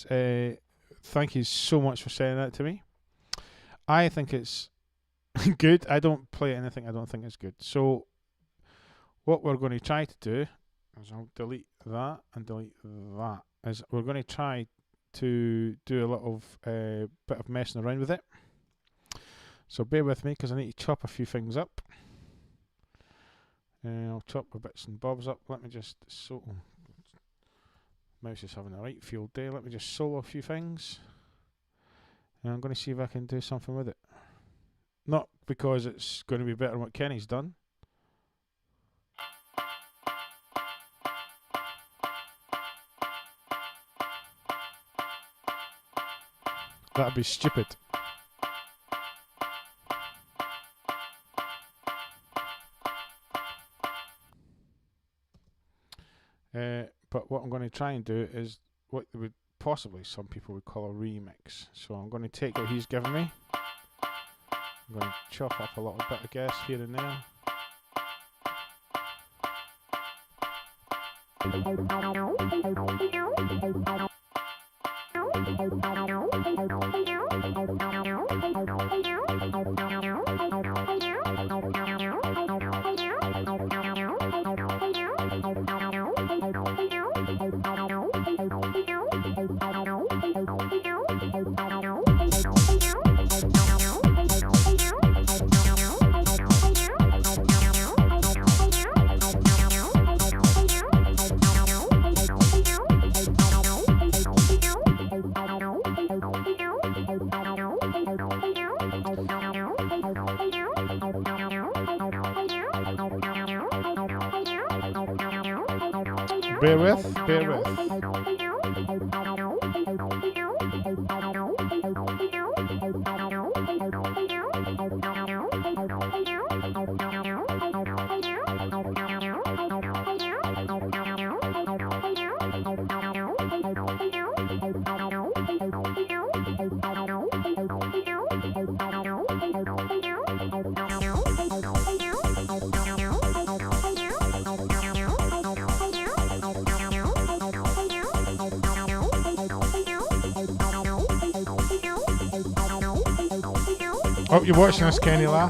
thank you so much for saying that to me. I think it's Good. I don't play anything I don't think is good. So what we're going to try to do is I'll delete that and delete that. Is we're going to try to do a little bit of messing around with it. So bear with me because I need to chop a few things up. I'll chop the bits and bobs up. Let me just mouse is having a right field day. Let me just solo a few things. And I'm going to see if I can do something with it. Not because it's going to be better than what Kenny's done. That'd be stupid. But what I'm going to try and do is what would possibly some people would call a remix. So I'm going to take what he's given me. I'm going to chop up a little bit, I guess, here and there. Bear with, bear with. Hope you're watching this, Kenny La.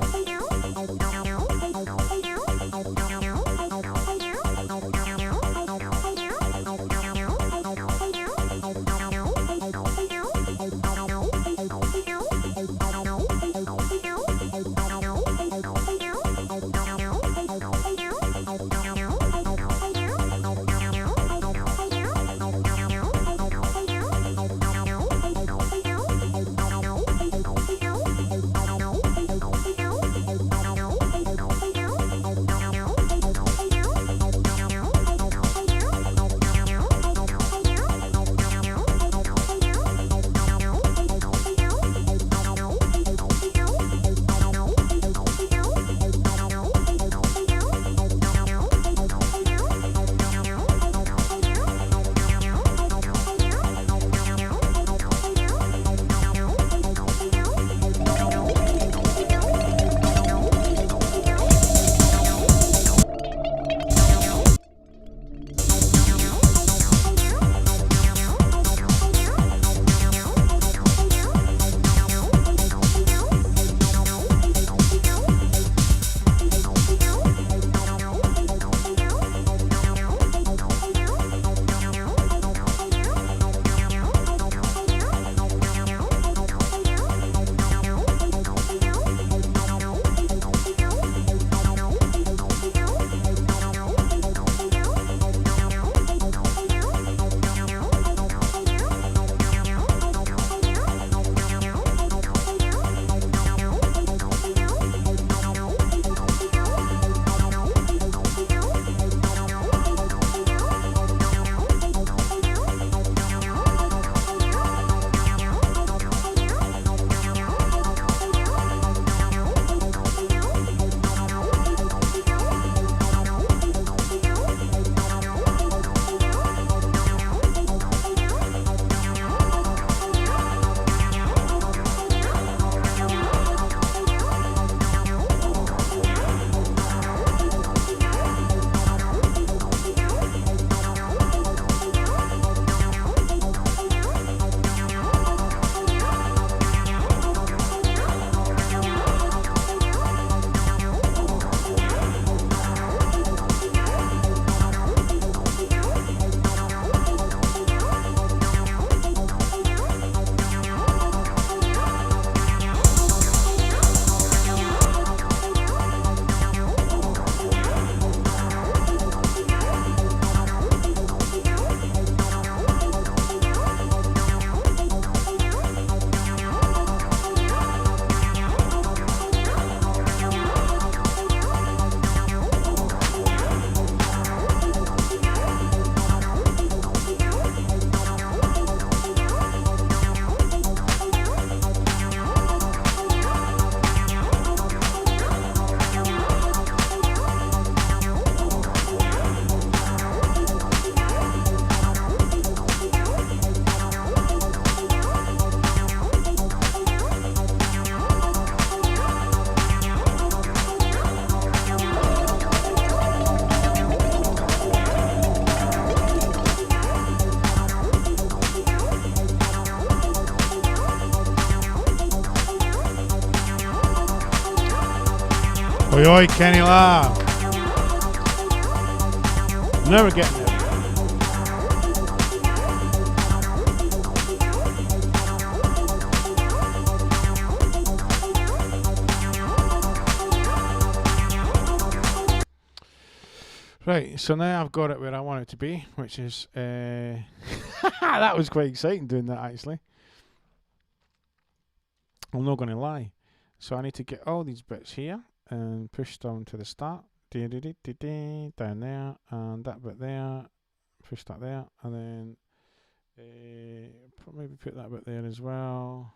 Oi, oi, Kenny La. Now we're getting there. Right, so now I've got it where I want it to be, which is that was quite exciting doing that actually. I'm not going to lie. So I need to get all these bits here and push down to the start. Down there, and that bit there. Push that there, and then maybe put that bit there as well.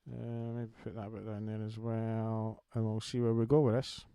Maybe put that bit down there as well, and we'll see where we go with this.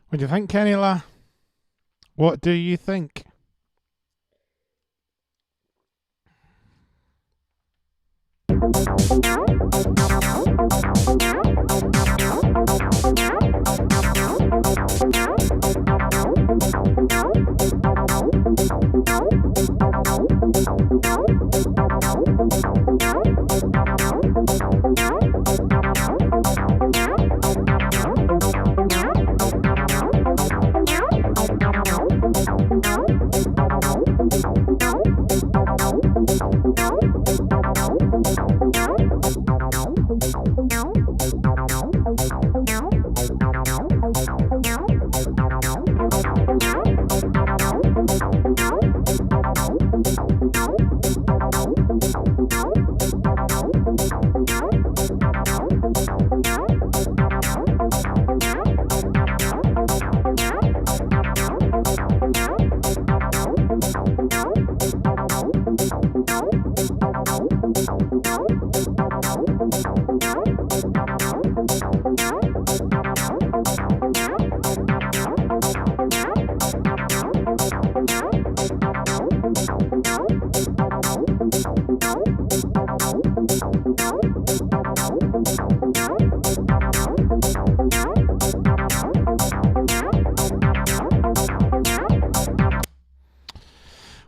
What do you think, Kenny La? What do you think?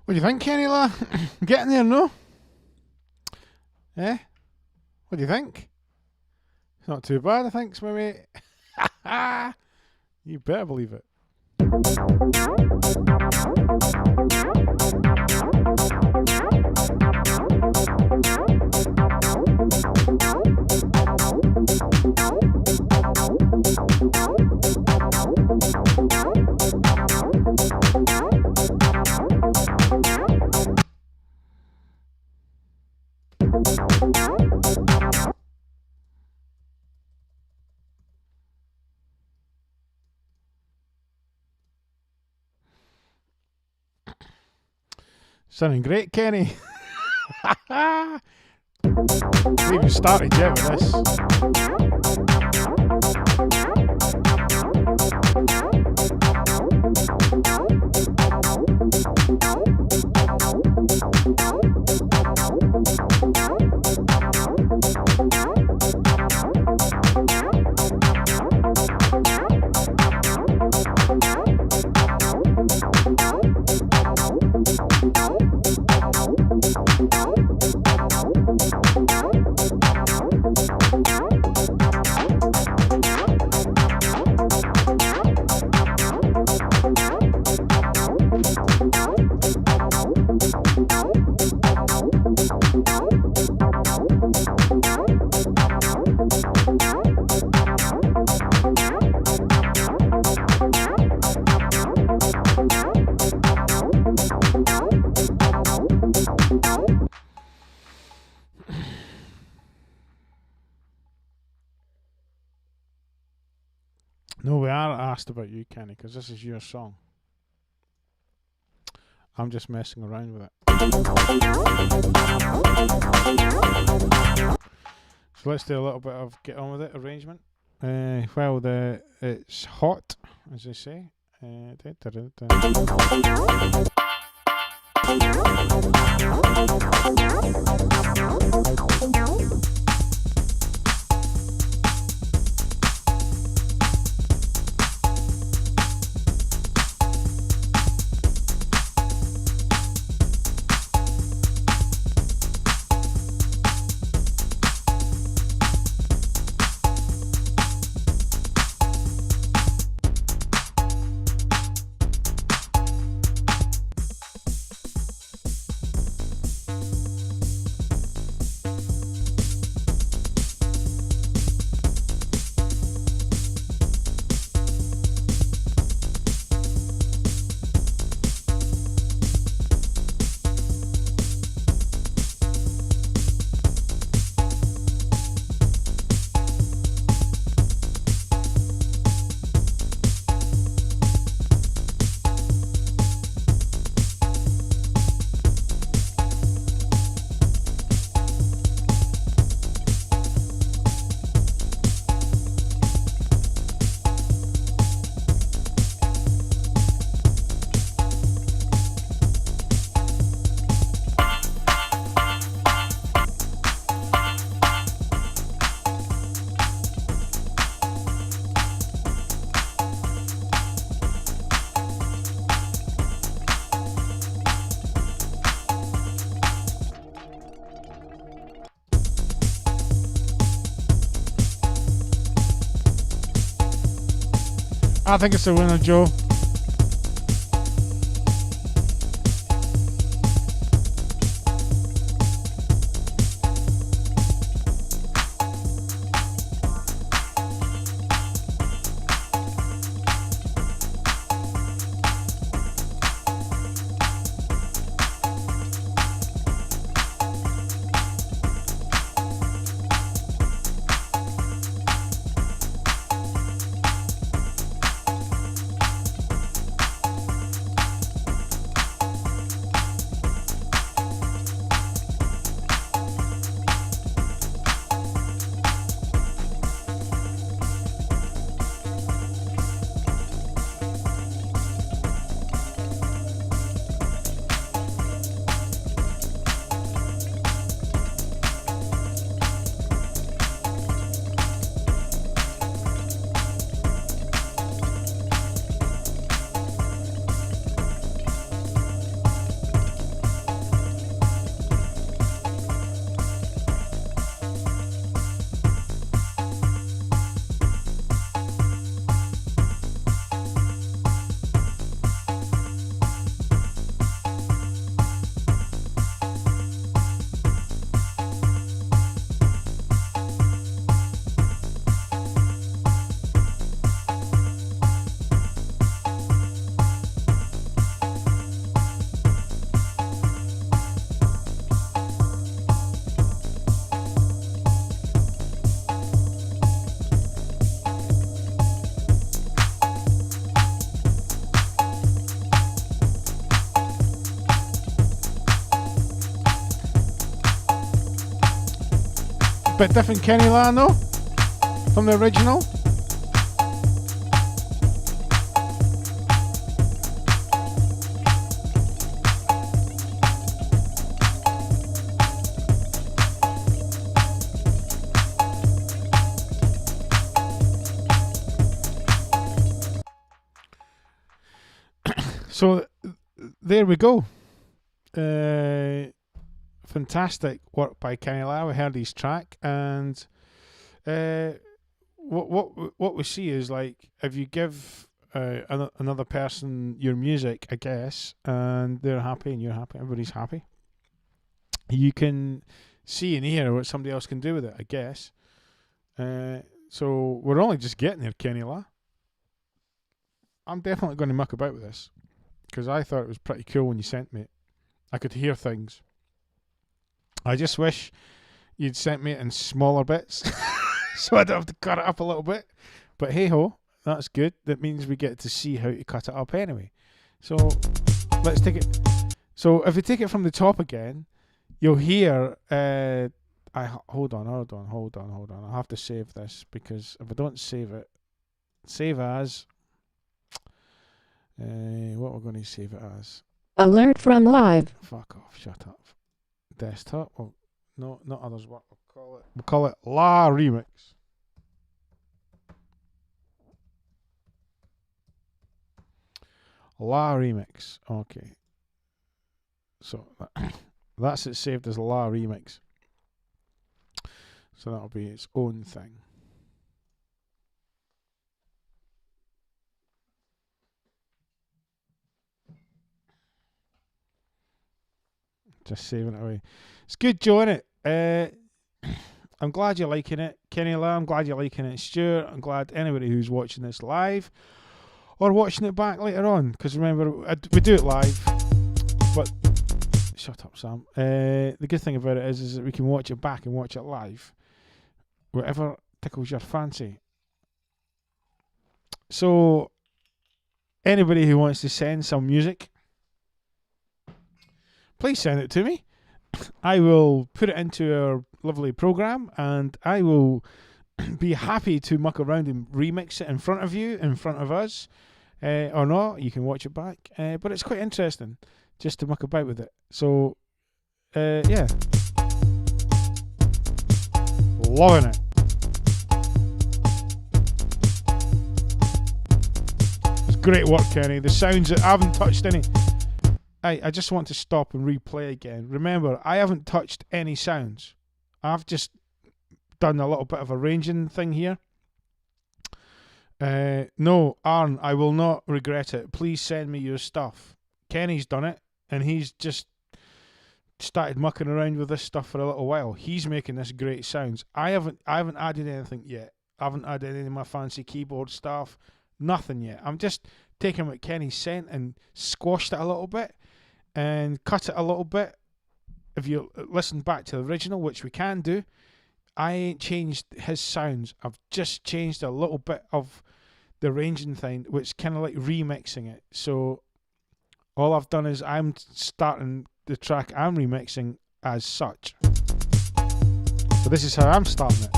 What do you think, Kenny La? Getting there, no? Eh? What do you think? It's not too bad, I think, my mate. You better believe it. Sounding great, Kenny. We even started yet with this. No, we are asked about you, Kenny, because this is your song. I'm just messing around with it. So let's do a little bit of get on with it arrangement. Well, it's hot, as they say. I think it's a winner, Joe. Bit different Kenny Lano from the original. So there we go. Fantastic work by Kenny La. We heard his track, and what we see is, like, if you give another person your music, I guess, and they're happy and you're happy, everybody's happy, you can see and hear what somebody else can do with it, I guess. So we're only just getting there, Kenny La. I'm definitely going to muck about with this, because I thought it was pretty cool when you sent me it. I could hear things. I just wish you'd sent me it in smaller bits so I don't have to cut it up a little bit. But hey ho, that's good. That means we get to see how to cut it up anyway. So let's take it. So if we take it from the top again, you'll hear. Hold on. I have to save this, because if I don't save it, save as. What we're going to save it as? Alert from live. Fuck off! Shut up. Desktop. Oh no, not others. What we'll call it La Remix. La Remix. Okay. So that's it saved as La Remix. So that'll be its own thing. Just saving it away. It's good, Joe, innit? I'm glad you're liking it. Kenny La, I'm glad you're liking it. Stuart, I'm glad anybody who's watching this live or watching it back later on, because remember, we do it live. But shut up, Sam. The good thing about it is that we can watch it back and watch it live, whatever tickles your fancy. So anybody who wants to send some music, please send it to me. I will put it into our lovely program, and I will be happy to muck around and remix it in front of you, in front of us, or not. You can watch it back, but it's quite interesting just to muck about with it. So, yeah, loving it. It's great work, Kenny. The sounds that I haven't touched any. I just want to stop and replay again. Remember, I haven't touched any sounds. I've just done a little bit of arranging thing here. No, Aaron, I will not regret it. Please send me your stuff. Kenny's done it, and he's just started mucking around with this stuff for a little while. He's making this great sounds. I haven't added anything yet. I haven't added any of my fancy keyboard stuff. Nothing yet. I'm just taking what Kenny sent and squashed it a little bit and cut it a little bit. If you listen back to the original, which we can do, I ain't changed his sounds. I've just changed a little bit of the arranging thing, which kind of like remixing it. So all I've done is I'm starting the track I'm remixing as such. So this is how I'm starting it.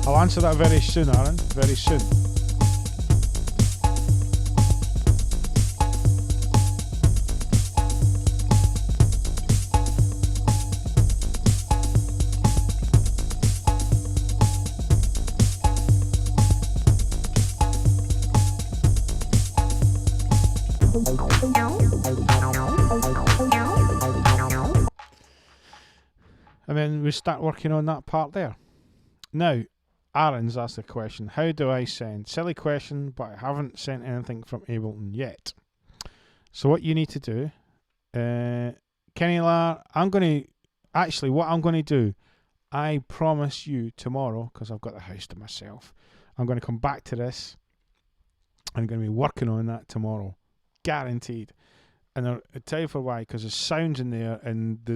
I'll answer that very soon, Aaron. Very soon. And then we start working on that part there. Now, Aaron's asked the question, how do I send? Silly question, but I haven't sent anything from Ableton yet. So what you need to do, Kenny Lar, what I'm going to do, I promise you tomorrow, because I've got the house to myself, I'm going to come back to this. I'm going to be working on that tomorrow. Guaranteed. And I'll tell you for why, because there's sounds in there and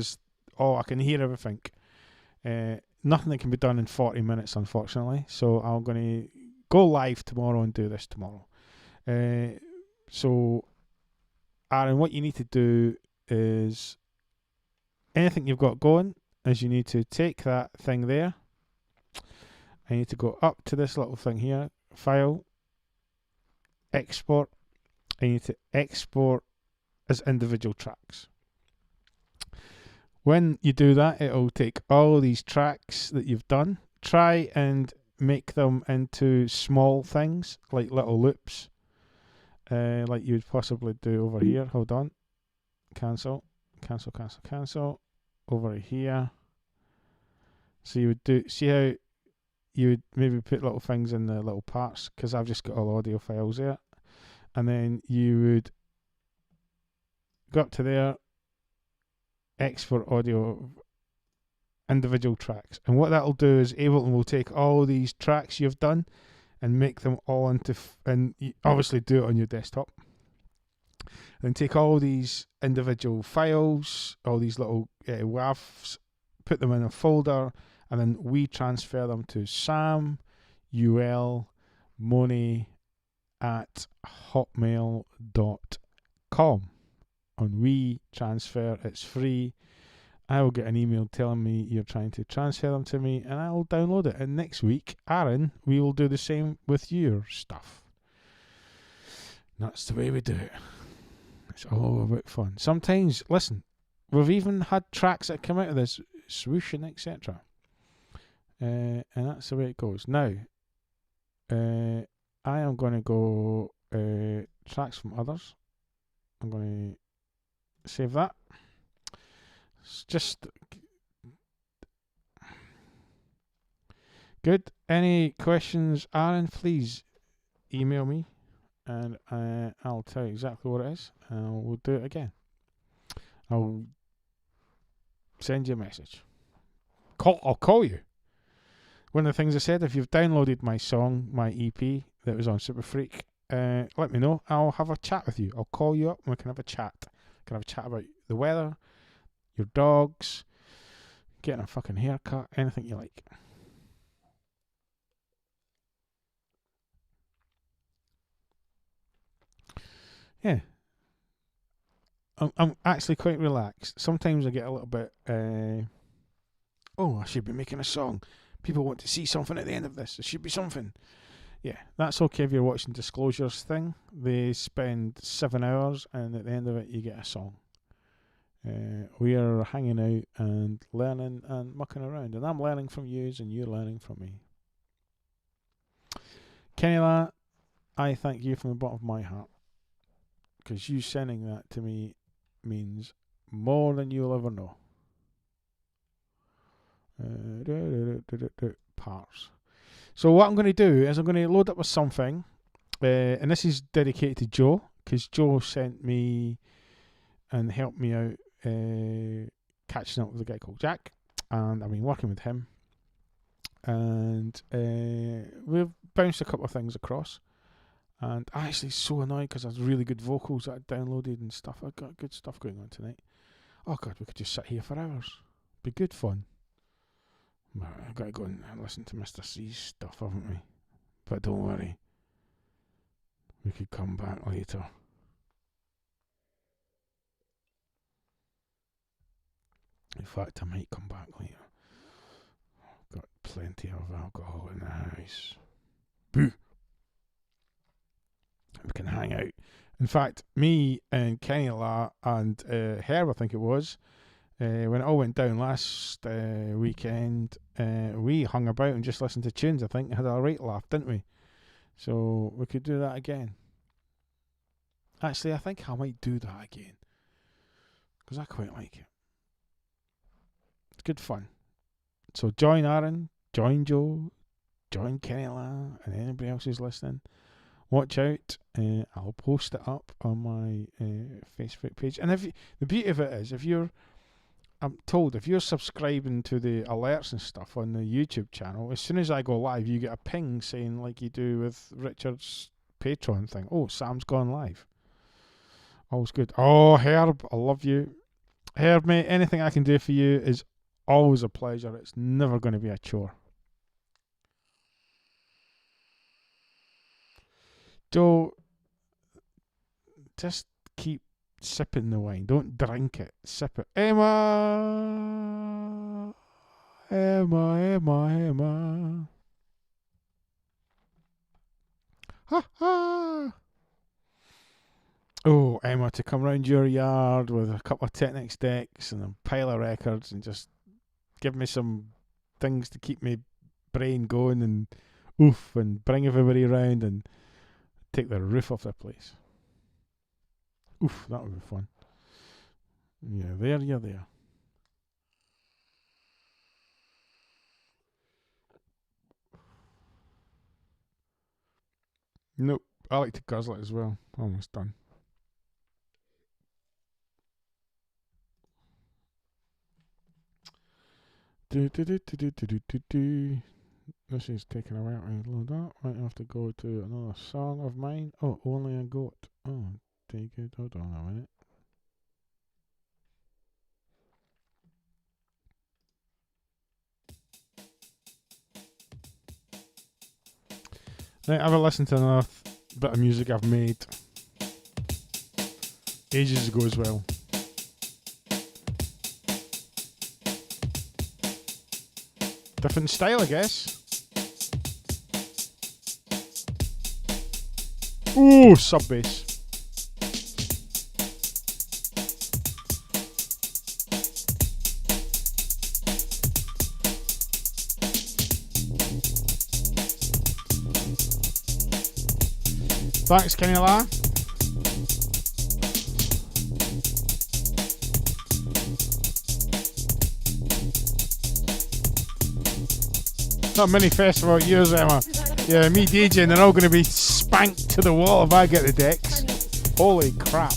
I can hear everything. Nothing that can be done in 40 minutes, unfortunately. So I'm going to go live tomorrow and do this tomorrow. So, Aaron, what you need to do is anything you've got going is you need to take that thing there. I need to go up to this little thing here, file, export. I need to export as individual tracks. When you do that, it'll take all these tracks that you've done, try and make them into small things, like little loops, like you would possibly do over here. Hold on. Cancel. Over here. So you would see how you would maybe put little things in the little parts, because I've just got all audio files there. And then you would go up to there, export audio, individual tracks. And what that'll do is Ableton will take all these tracks you've done and make them all into, and you obviously do it on your desktop. And take all these individual files, all these little WAVs, put them in a folder, and then we transfer them to Sam, Monie at hotmail.com. On we transfer, it's free. I will get an email telling me you're trying to transfer them to me, and I will download it. And next week, Aaron, we will do the same with your stuff. That's the way we do it. It's all about fun. Sometimes, listen, we've even had tracks that come out of this, swooshing, etc. And that's the way it goes. Now, I am going to go tracks from others. I'm going to save that. It's just good. Any questions, Aaron? Please email me, and I'll tell you exactly what it is, and we'll do it again. I'll send you a message. I'll call you. One of the things I said, if you've downloaded my song, my EP that was on Super Freak, let me know. I'll have a chat with you. I'll call you up and we can have a chat. Can have a chat about the weather, your dogs, getting a fucking haircut, anything you like. Yeah. I'm actually quite relaxed. Sometimes I get a little bit. Oh, I should be making a song. People want to see something at the end of this. There should be something. Yeah, that's okay if you're watching Disclosure's thing. They spend 7 hours, and at the end of it, you get a song. We are hanging out and learning and mucking around, and I'm learning from yous, and you're learning from me. Kenny La, I thank you from the bottom of my heart, because you sending that to me means more than you'll ever know. Parts. So what I'm going to do is I'm going to load up with something, and this is dedicated to Joe, because Joe sent me and helped me out catching up with a guy called Jack, and I've been working with him, and we've bounced a couple of things across, and I'm actually so annoyed because there's really good vocals that I downloaded and stuff. I've got good stuff going on tonight. Oh god, we could just sit here for hours. Be good fun. I've got to go and listen to Mr. C's stuff, haven't we? But don't worry, we could come back later. In fact, I might come back later. I've got plenty of alcohol in the house. Boo! We can hang out. In fact, me and Kenny La and Herb, I think it was, when it all went down last weekend, we hung about and just listened to tunes, I think, and had a right laugh, didn't we? So we could do that again. Actually, I think I might do that again, because I quite like it. It's good fun. So join Aaron, join Joe, join Kenny La, and anybody else who's listening. Watch out. I'll post it up on my Facebook page. And the beauty of it is, I'm told if you're subscribing to the alerts and stuff on the YouTube channel, as soon as I go live, you get a ping saying, like you do with Richard's Patreon thing, oh, Sam's gone live. All's good. Oh, Herb, I love you. Herb, mate, anything I can do for you is always a pleasure. It's never going to be a chore. Joe, just keep sipping the wine. Don't drink it. Sip it. Emma. Ha ha. Oh, Emma, to come round your yard with a couple of Technics decks and a pile of records and just give me some things to keep my brain going and bring everybody around and take the roof off the place. That would be fun. Yeah, you're there. Nope, I like to guzzle it as well. Almost done. This is taking a while to load up. Might have to go to another song of mine. Oh, Only a Goat. Oh, take it. Hold on a minute. Right, have a listen to another bit of music I've made ages ago as well. Different style, I guess. Ooh, sub bass. Thanks, Kenny La. Not many festival years, Emma. Yeah, me DJing, they're all going to be spanked to the wall if I get the decks. Holy crap.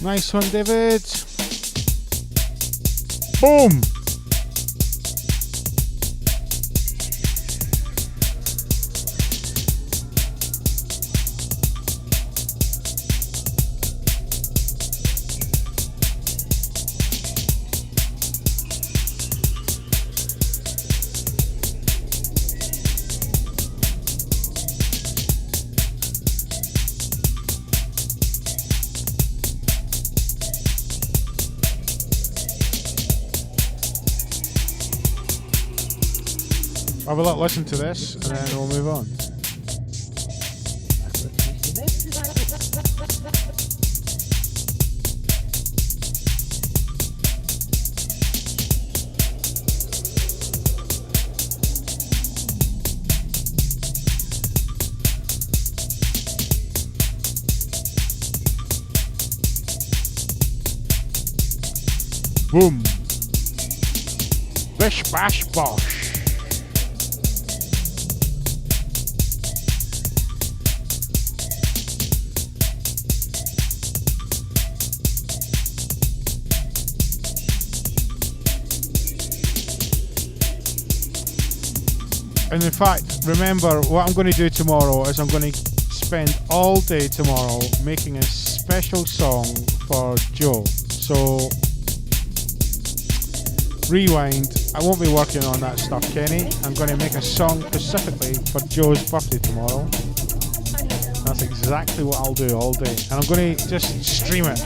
Nice one, David. Boom. Have a look, listen to this, and then we'll move on. Boom. Bish bash bosh. And in fact, remember, what I'm going to do tomorrow is I'm going to spend all day tomorrow making a special song for Joe. So, rewind. I won't be working on that stuff, Kenny. I'm going to make a song specifically for Joe's birthday tomorrow. That's exactly what I'll do all day. And I'm going to just stream it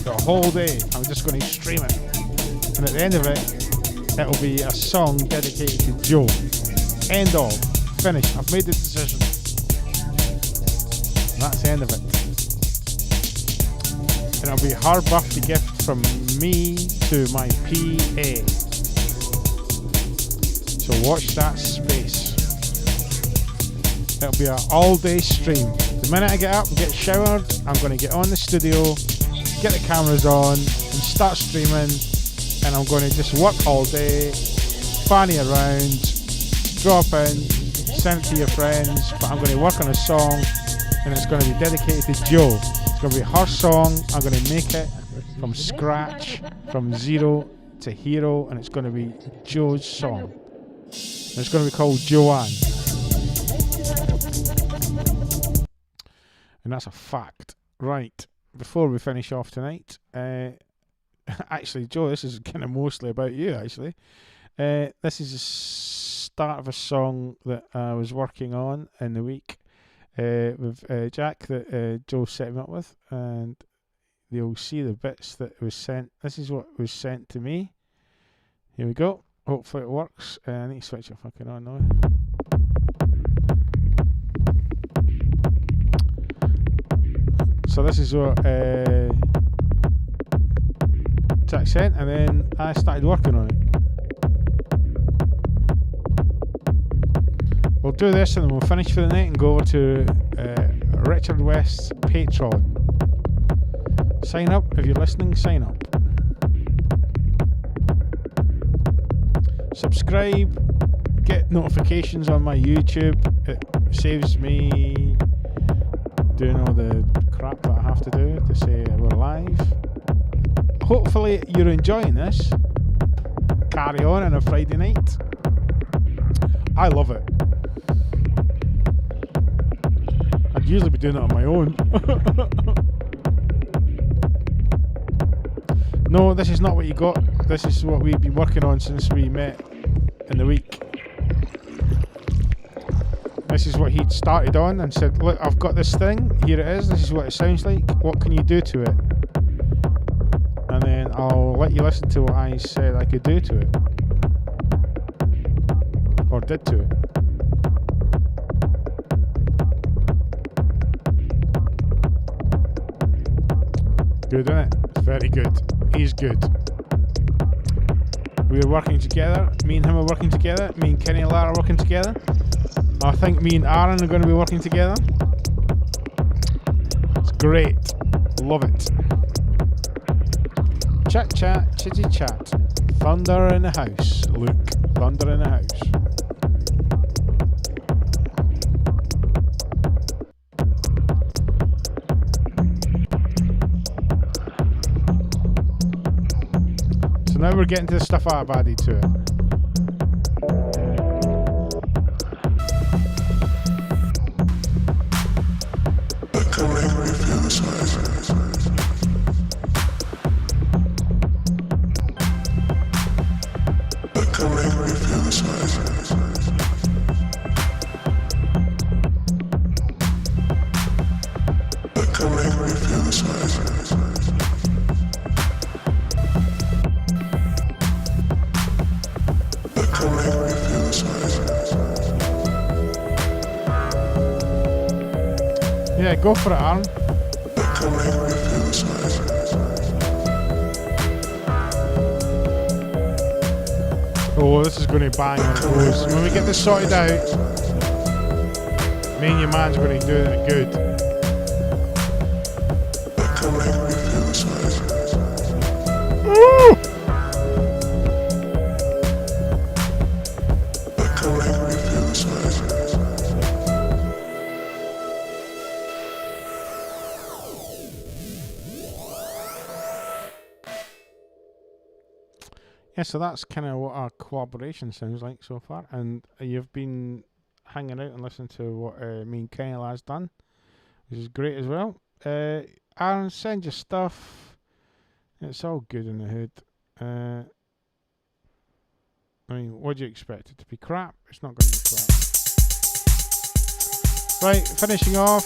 the whole day. I'm just going to stream it. And at the end of it, it'll be a song dedicated to Joe. End of. Finished. I've made the decision. And that's the end of it. And it'll be her birthday gift from me to my PA. So watch that space. It'll be an all-day stream. The minute I get up and get showered, I'm going to get on the studio, get the cameras on, and start streaming. And I'm going to just work all day, fanny around, drop in, send it to your friends, but I'm going to work on a song and it's going to be dedicated to Joe. It's going to be her song. I'm going to make it from scratch, from zero to hero, and it's going to be Joe's song. And it's going to be called Joanne. And that's a fact. Right, before we finish off tonight, actually, Joe, this is kind of mostly about you, actually. This is a start of a song that I was working on in the week with Jack that Joe set me up with, and you'll see the bits that was sent. This is what was sent to me. Here we go. Hopefully it works. I need to switch it fucking on now. So this is what Jack sent, and then I started working on it. We'll do this and then we'll finish for the night and go over to Richard West's Patreon. Sign up if you're listening, sign up. Subscribe, get notifications on my YouTube. It saves me doing all the crap that I have to do to say we're live. Hopefully you're enjoying this. Carry on a Friday night. I love it. I'd usually be doing it on my own. No, this is not what you got. This is what we've been working on since we met in the week. This is what he'd started on and said, look, I've got this thing, here it is, this is what it sounds like, what can you do to it? And then I'll let you listen to what I said I could do to it. Or did to it. Good, isn't it? It's very good. He's good. We're working together. Me and him are working together. Me and Kenny and Lara are working together. I think me and Aaron are going to be working together. It's great. Love it. Chat chat, chitty chat. Thunder in the house. Luke, thunder in the house. Now we're getting to the stuff I've added to it. Yeah, go for it, Aaron. Oh, this is going to bang when it goes. When we get this sorted out, me and your man's going to do it good. Ooh! Yeah, so that's kind of what our collaboration sounds like so far, and you've been hanging out and listening to what me and Kenny has done, which is great as well. Aaron, send your stuff. It's all good in the hood. I mean, what do you expect it to be? Crap? It's not going to be crap. Right, finishing off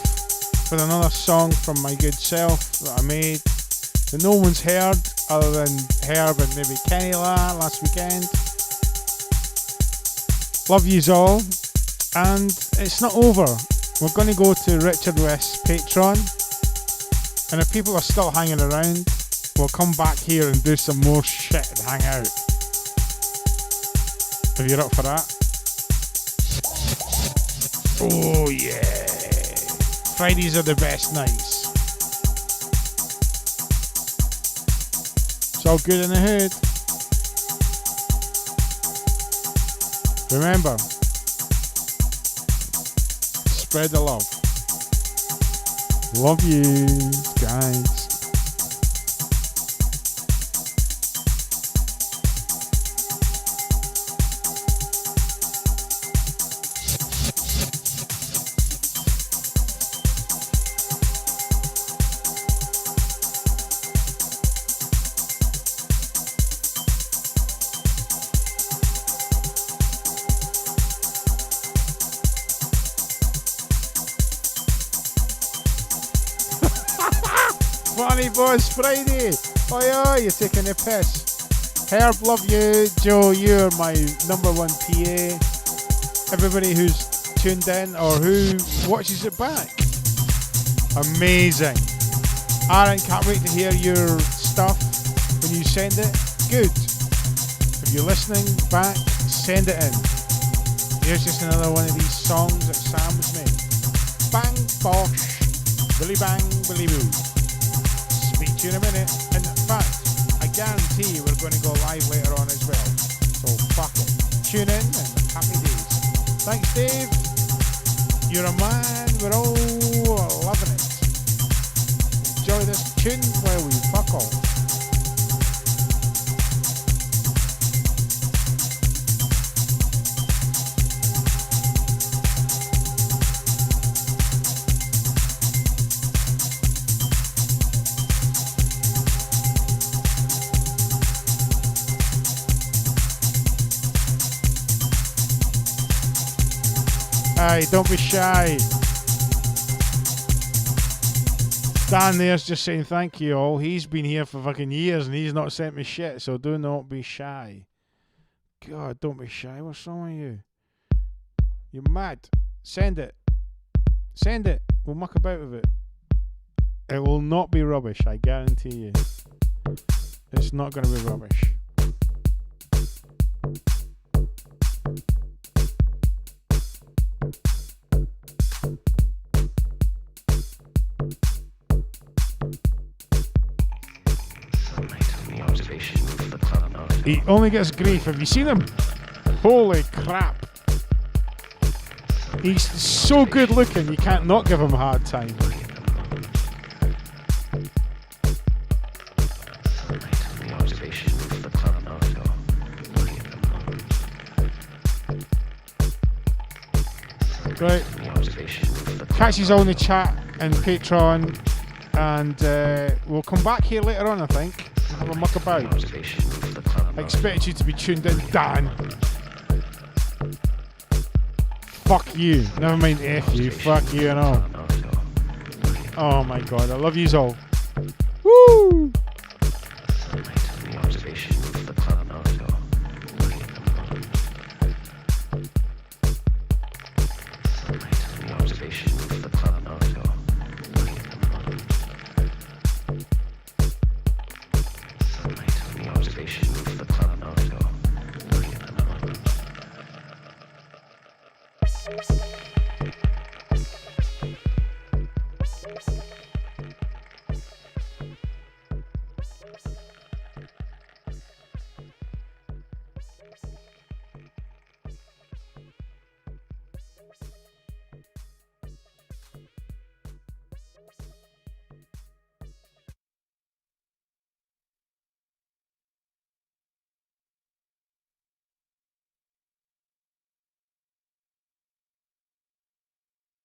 with another song from my good self that I made that no one's heard other than Herb and maybe Kenny last weekend. Love yous all. And it's not over. We're going to go to Richard West's Patreon. And if people are still hanging around, we'll come back here and do some more shit and hang out. If you're up for that. Oh yeah. Fridays are the best nights. It's all good in the hood. Remember, spread the love. Love you, guys. Funny Boss Friday. Oh, you're taking a piss. Herb, love you. Joe, you're my number one PA. Everybody who's tuned in or who watches it back. Amazing. Aaron, can't wait to hear your stuff when you send it. Good. If you're listening back, send it in. Here's just another one of these songs that Sam's made. Bang, bosh, billy bang, billy boo. Speak to you in a minute. And in fact, I guarantee you we're going to go live later on as well. So fuck it. Tune in and happy days. Thanks, Dave. You're a man. We're all loving it. Enjoy this tune while we fuck off. Aye, don't be shy. Dan there's just saying thank you all. He's been here for fucking years and he's not sent me shit, so do not be shy. God, don't be shy. What's wrong with you? You're mad. Send it. Send it. We'll muck about with it. It will not be rubbish, I guarantee you. It's not going to be rubbish. He only gets grief. Have you seen him? Holy crap. He's so good looking, you can't not give him a hard time. Right. Catch you all in the chat and Patreon, and we'll come back here later on, I think, and have a muck about. I expected you to be tuned in, Dan. Fuck you. Never mind F you. Fuck you and all. Oh my god, I love yous all. Woo! Motivation.